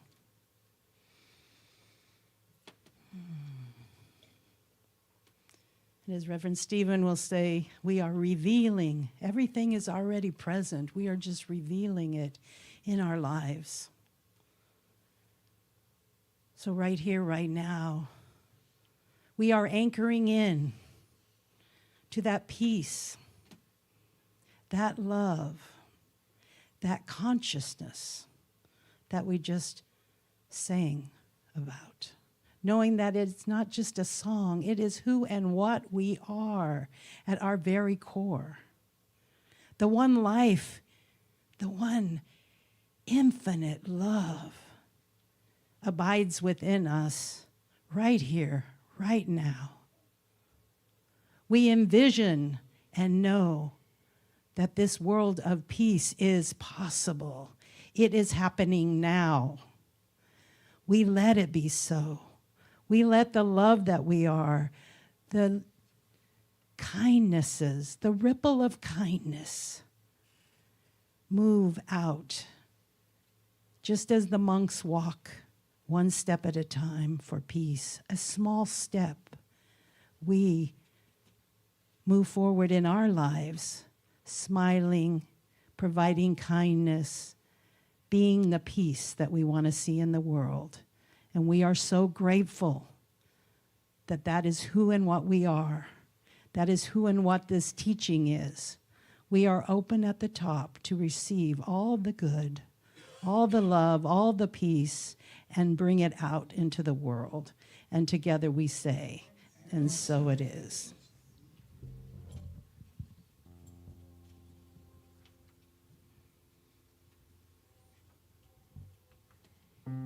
And as Reverend Stephen will say, we are revealing. Everything is already present. We are just revealing it in our lives. So right here, right now, we are anchoring in to that peace, that love, that consciousness that we just sang about. Knowing that it's not just a song, it is who and what we are at our very core. The one life, the one infinite love abides within us right here, right now. We envision and know that this world of peace is possible. It is happening now. We let it be so. We let the love that we are, the kindnesses, the ripple of kindness move out. Just as the monks walk one step at a time for peace, a small step, we move forward in our lives, smiling, providing kindness, being the peace that we want to see in the world. And we are so grateful that that is who and what we are. That is who and what this teaching is. We are open at the top to receive all the good, all the love, all the peace, and bring it out into the world. And together we say, and so it is. I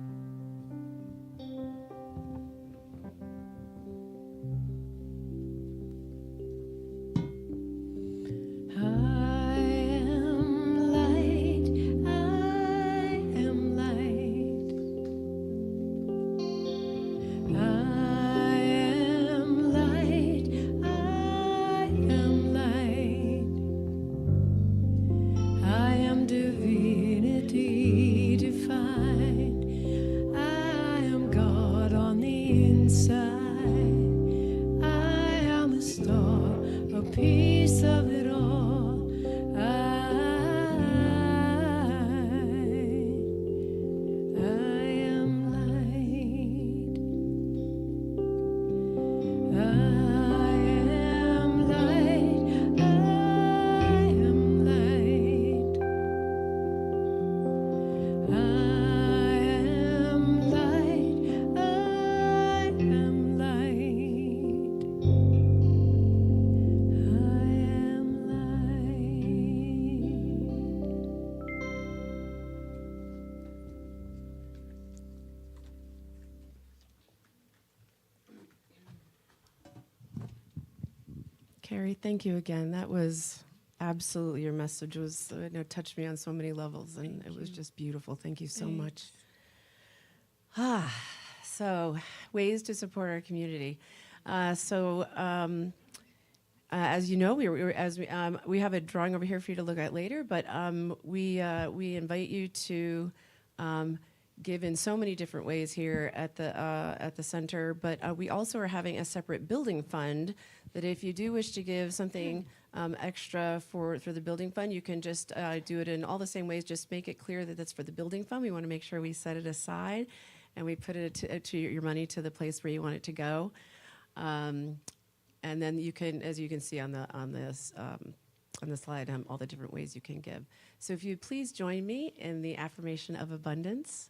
Karie, thank you again. That was absolutely, your message was, touched me on so many levels, and it was just beautiful. Thank you so much. So ways to support our community. As you know, we have a drawing over here for you to look at later, but we invite you to give in so many different ways here at the center. But we also are having a separate building fund that if you do wish to give something extra for the building fund, you can just do it in all the same ways. Just make it clear that that's for the building fund. We want to make sure we set it aside and we put it to your money to the place where you want it to go. And then you can, as you can see on the slide, all the different ways you can give. So if you please join me in the affirmation of abundance.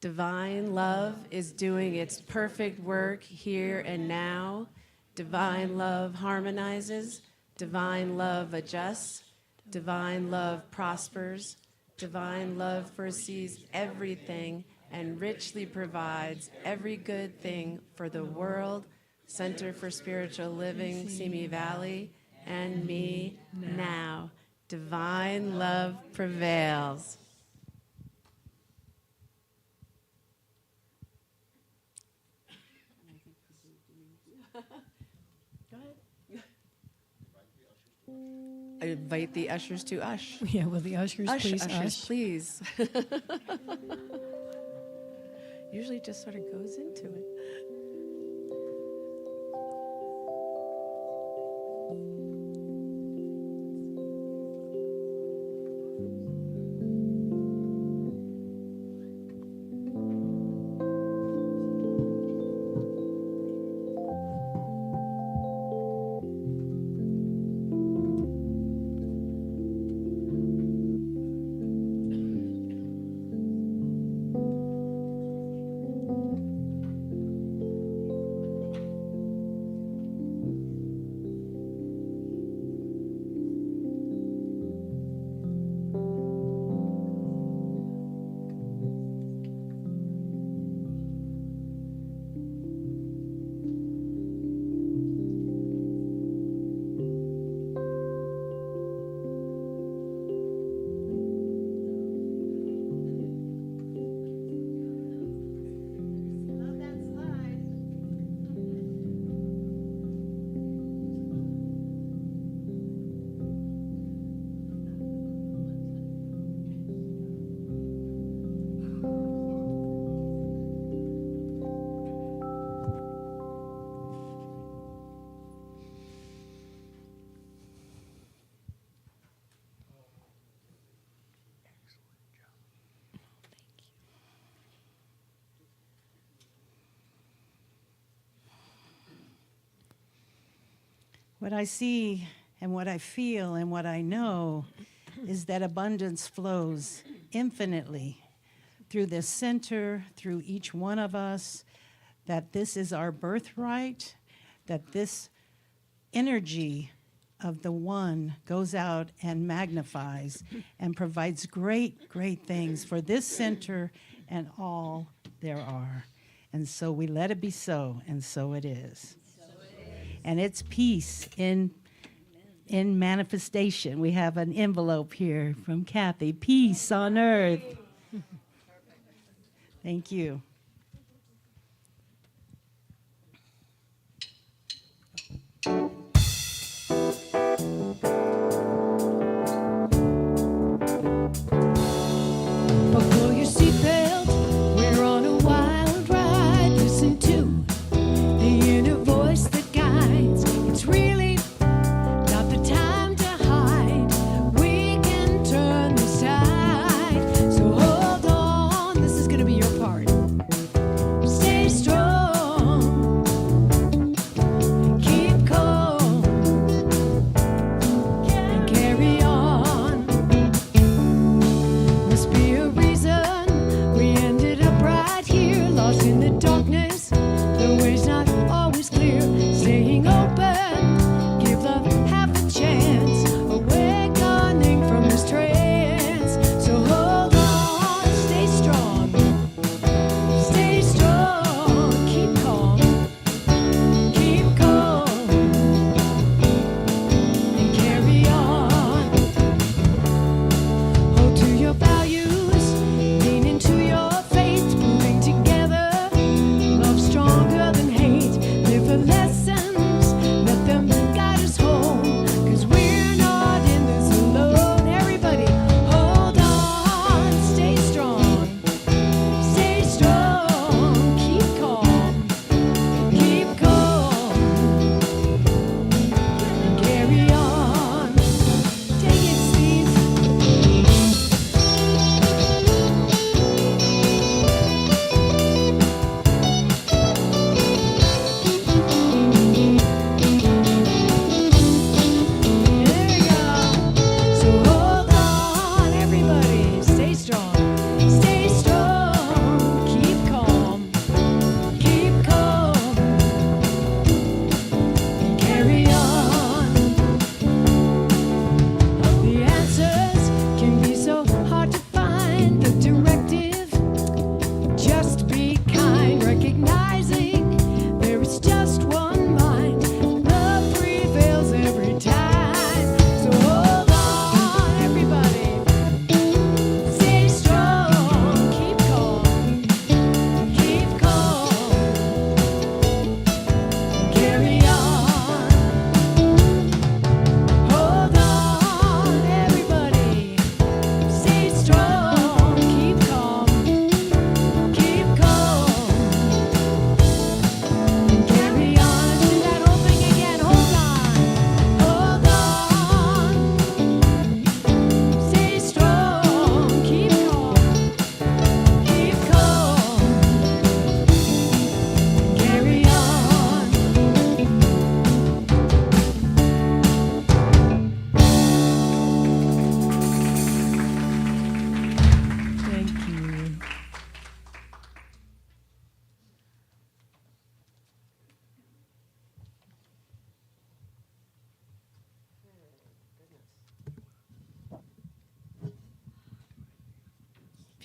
Divine love is doing its perfect work here and now. Divine love harmonizes. Divine love adjusts. Divine love prospers. Divine love foresees everything and richly provides every good thing for the world, Center for Spiritual Living, Simi Valley, and me now. Divine love prevails. Go ahead. I invite the ushers to ush. Yeah, will the ushers please Ushers, ush? please. Usually it just sort of goes into it. What I see and what I feel and what I know is that abundance flows infinitely through this center, through each one of us, that this is our birthright, that this energy of the one goes out and magnifies and provides great, great things for this center and all there are. And so we let it be so, and so it is. And it's peace in manifestation. We have an envelope here from Kathy. Peace on earth. Thank you. Buckle your seatbelt, we're on a wild ride. Listen to the inner voice that guides. It's really not the time to hide. We can turn this tide. So hold on, this is gonna be your part.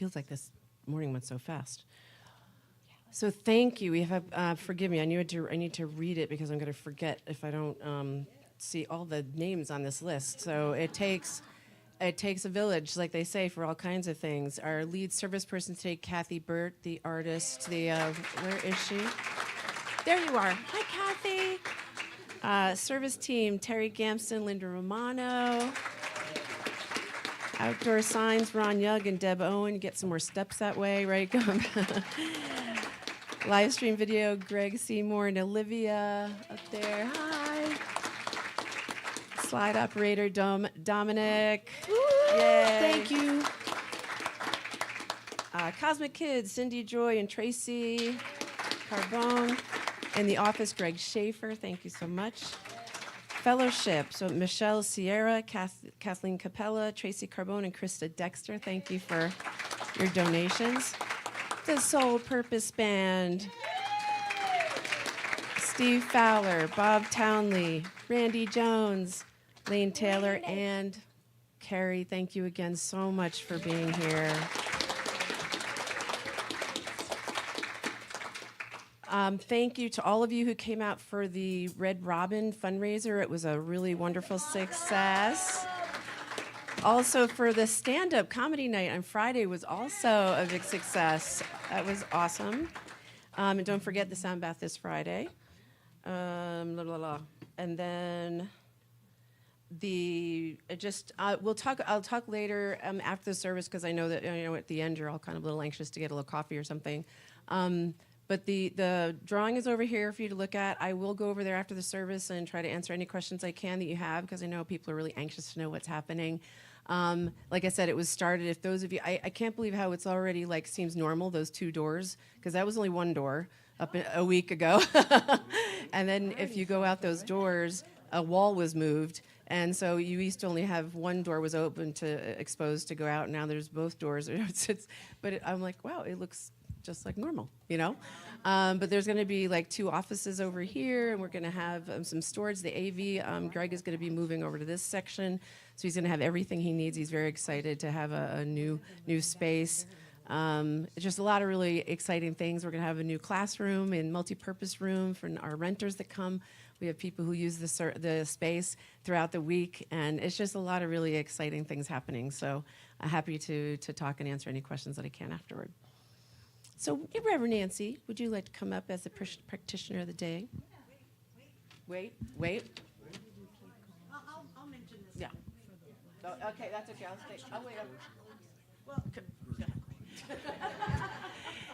feels like this morning went so fast. So thank you. We have, forgive me, I need to read it because I'm going to forget if I don't see all the names on this list. So it takes a village, like they say, for all kinds of things. Our lead service person today, Kathy Burt, the artist. Where is she? There you are. Hi, Kathy. Service team, Terry Gamston, Linda Romano. Outdoor signs, Ron Young and Deb Owen. Get some more steps that way, right? Live stream video, Greg Seymour and Olivia up there. Hi. Slide operator, Dominic. Yay. Thank you. Cosmic Kids, Cindy Joy and Tracy Carbone. In the office, Greg Schaefer. Thank you so much. Fellowship, so Michelle Sierra, Kathleen Capella, Tracy Carbone, and Krista Dexter. Thank you for your donations. The Soul Purpose Band, Steve Fowler, Bob Townley, Randy Jones, Lane Taylor, and Karie. Thank you again so much for being here. Thank you to all of you who came out for the Red Robin fundraiser. It was a really wonderful success. Also for the stand-up comedy night on Friday was also a big success. That was awesome. And don't forget the sound bath this Friday. And then I'll talk later after the service because I know that at the end you're all kind of a little anxious to get a little coffee or something. But the drawing is over here for you to look at. I will go over there after the service and try to answer any questions I can that you have because I know people are really anxious to know what's happening. Like I said, it was started. If those of you, I can't believe how it's already seems normal, those 2 doors, because that was only 1 door up a week ago. And then if you go out those doors, a wall was moved. And so you used to only have 1 door was open to exposed to go out. And now there's both doors. I'm like, wow, it looks just like normal, But there's going to be 2 offices over here, and we're going to have some storage. The AV, Greg is going to be moving over to this section, so he's going to have everything he needs. He's very excited to have a new space. It's just a lot of really exciting things. We're going to have a new classroom and multi-purpose room for our renters that come. We have people who use the space throughout the week, and it's just a lot of really exciting things happening. So I'm happy to talk and answer any questions that I can afterward. So, Reverend Nancy, would you like to come up as the practitioner of the day? Wait. I'll mention this. Yeah. Oh, okay, that's okay. I'll wait.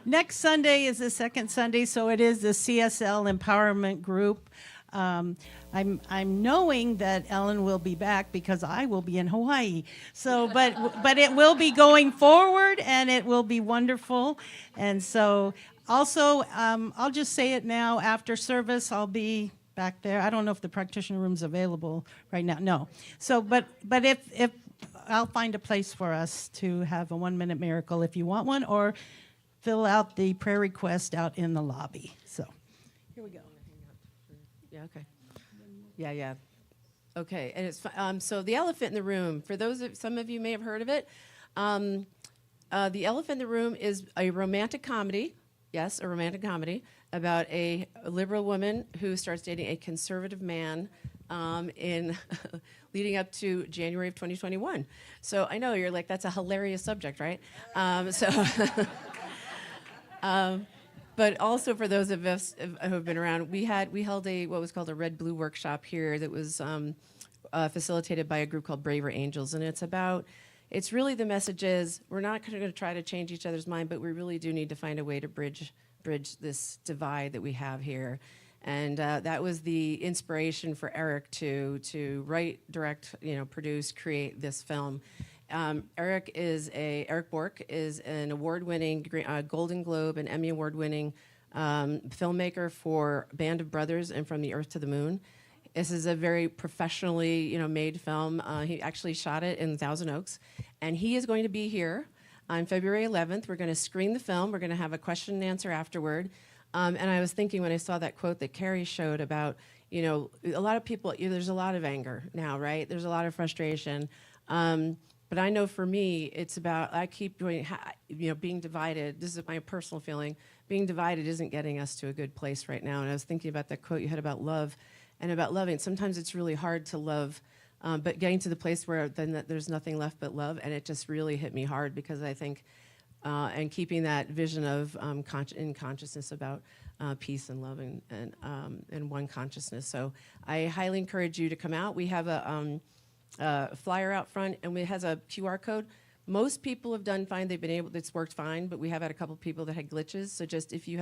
Next Sunday is the second Sunday, so it is the CSL Empowerment Group. I'm knowing that Ellen will be back because I will be in Hawaii. So, but it will be going forward, and it will be wonderful. And so, also, I'll just say it now. After service, I'll be back there. I don't know if the practitioner room's available right now. No. So, but if I'll find a place for us to have a 1-minute miracle if you want one, or fill out the prayer request out in the lobby. So, here we go. Yeah, okay. Yeah. Okay, and it's so the elephant in the room. For some of you may have heard of it. The Elephant in the Room is a romantic comedy. Yes, a romantic comedy about a liberal woman who starts dating a conservative man in leading up to January of 2021. So I know you're like, that's a hilarious subject, right? But also for those of us who have been around, we held what was called a Red Blue workshop here that was facilitated by a group called Braver Angels, and it's really the message is we're not going to try to change each other's mind, but we really do need to find a way to bridge this divide that we have here. And that was the inspiration for Eric to write, direct, produce, create this film. Eric Bork is an award-winning Golden Globe and Emmy award-winning filmmaker for Band of Brothers and From the Earth to the Moon. This is a very professionally, made film. He actually shot it in Thousand Oaks, and he is going to be here on February 11th. We're going to screen the film. We're going to have a question and answer afterward. And I was thinking when I saw that quote that Karie showed about, a lot of people. There's a lot of anger now, right? There's a lot of frustration. But I know for me, it's about, I keep doing, being divided. This is my personal feeling. Being divided isn't getting us to a good place right now. And I was thinking about that quote you had about love and about loving. Sometimes it's really hard to love, but getting to the place where then there's nothing left but love. And it just really hit me hard because I think, and keeping that vision of in consciousness about peace and love and one consciousness. So I highly encourage you to come out. We have a flyer out front, and it has a QR code. Most people have done fine. It's worked fine, but we have had a couple people that had glitches. So just if you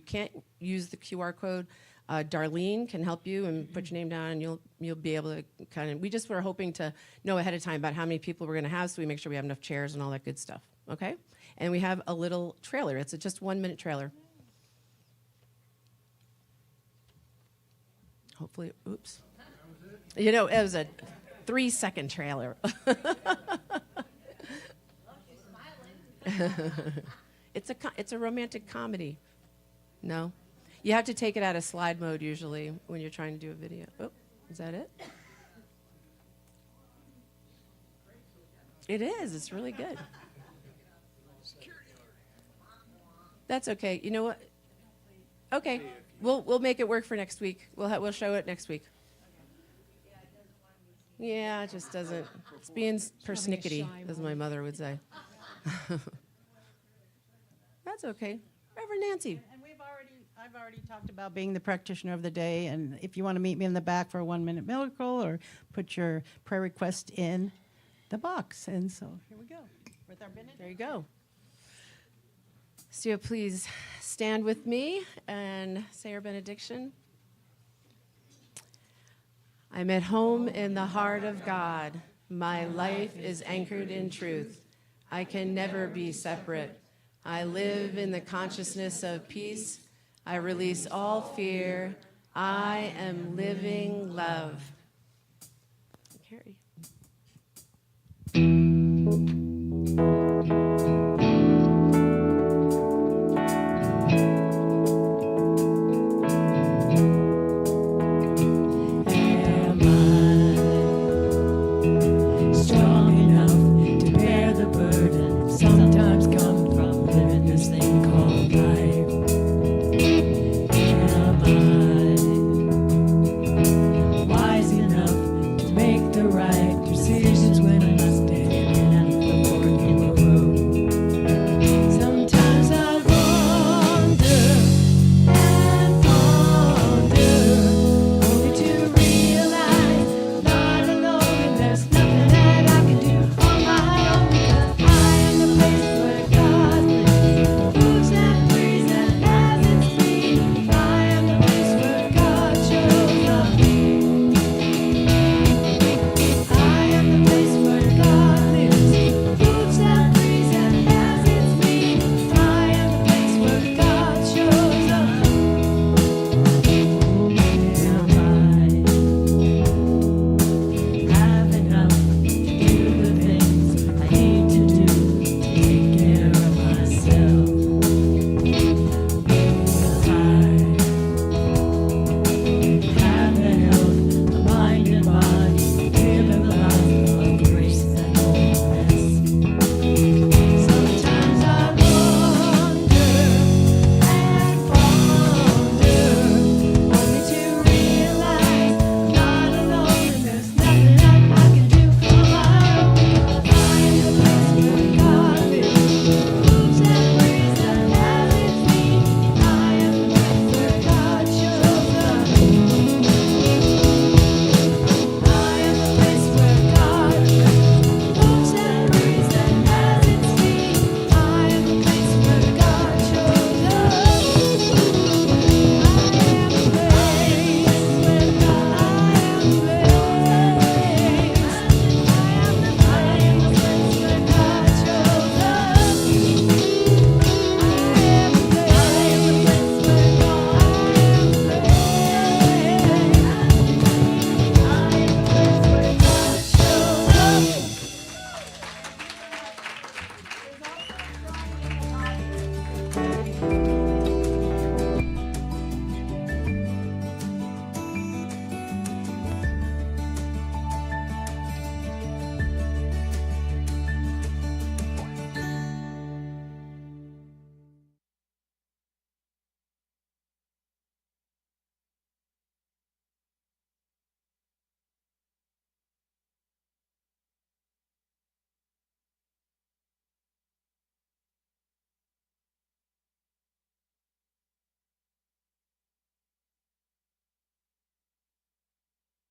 can't use the QR code, Darlene can help you and put your name down, and you'll be able to we just were hoping to know ahead of time about how many people we're going to have, so we make sure we have enough chairs and all that good stuff. Okay? And we have a little trailer. It's a just 1 minute trailer. Hopefully, oops. It was a 3-second trailer. It's a romantic comedy. No? You have to take it out of slide mode usually when you're trying to do a video. Oh, is that it? It is. It's really good. That's okay. You know what? Okay. We'll make it work for next week. We'll show it next week. Yeah, it just doesn't. It's being persnickety, as my mother would say. That's okay. Reverend Nancy. And I've already talked about being the practitioner of the day, and if you want to meet me in the back for a 1 minute miracle or put your prayer request in the box. And so here we go with our benediction. There you go. So please stand with me and say our benediction. I'm at home in the heart of God. My life is anchored in truth. I can never be separate. I live in the consciousness of peace. I release all fear. I am living love. Karie.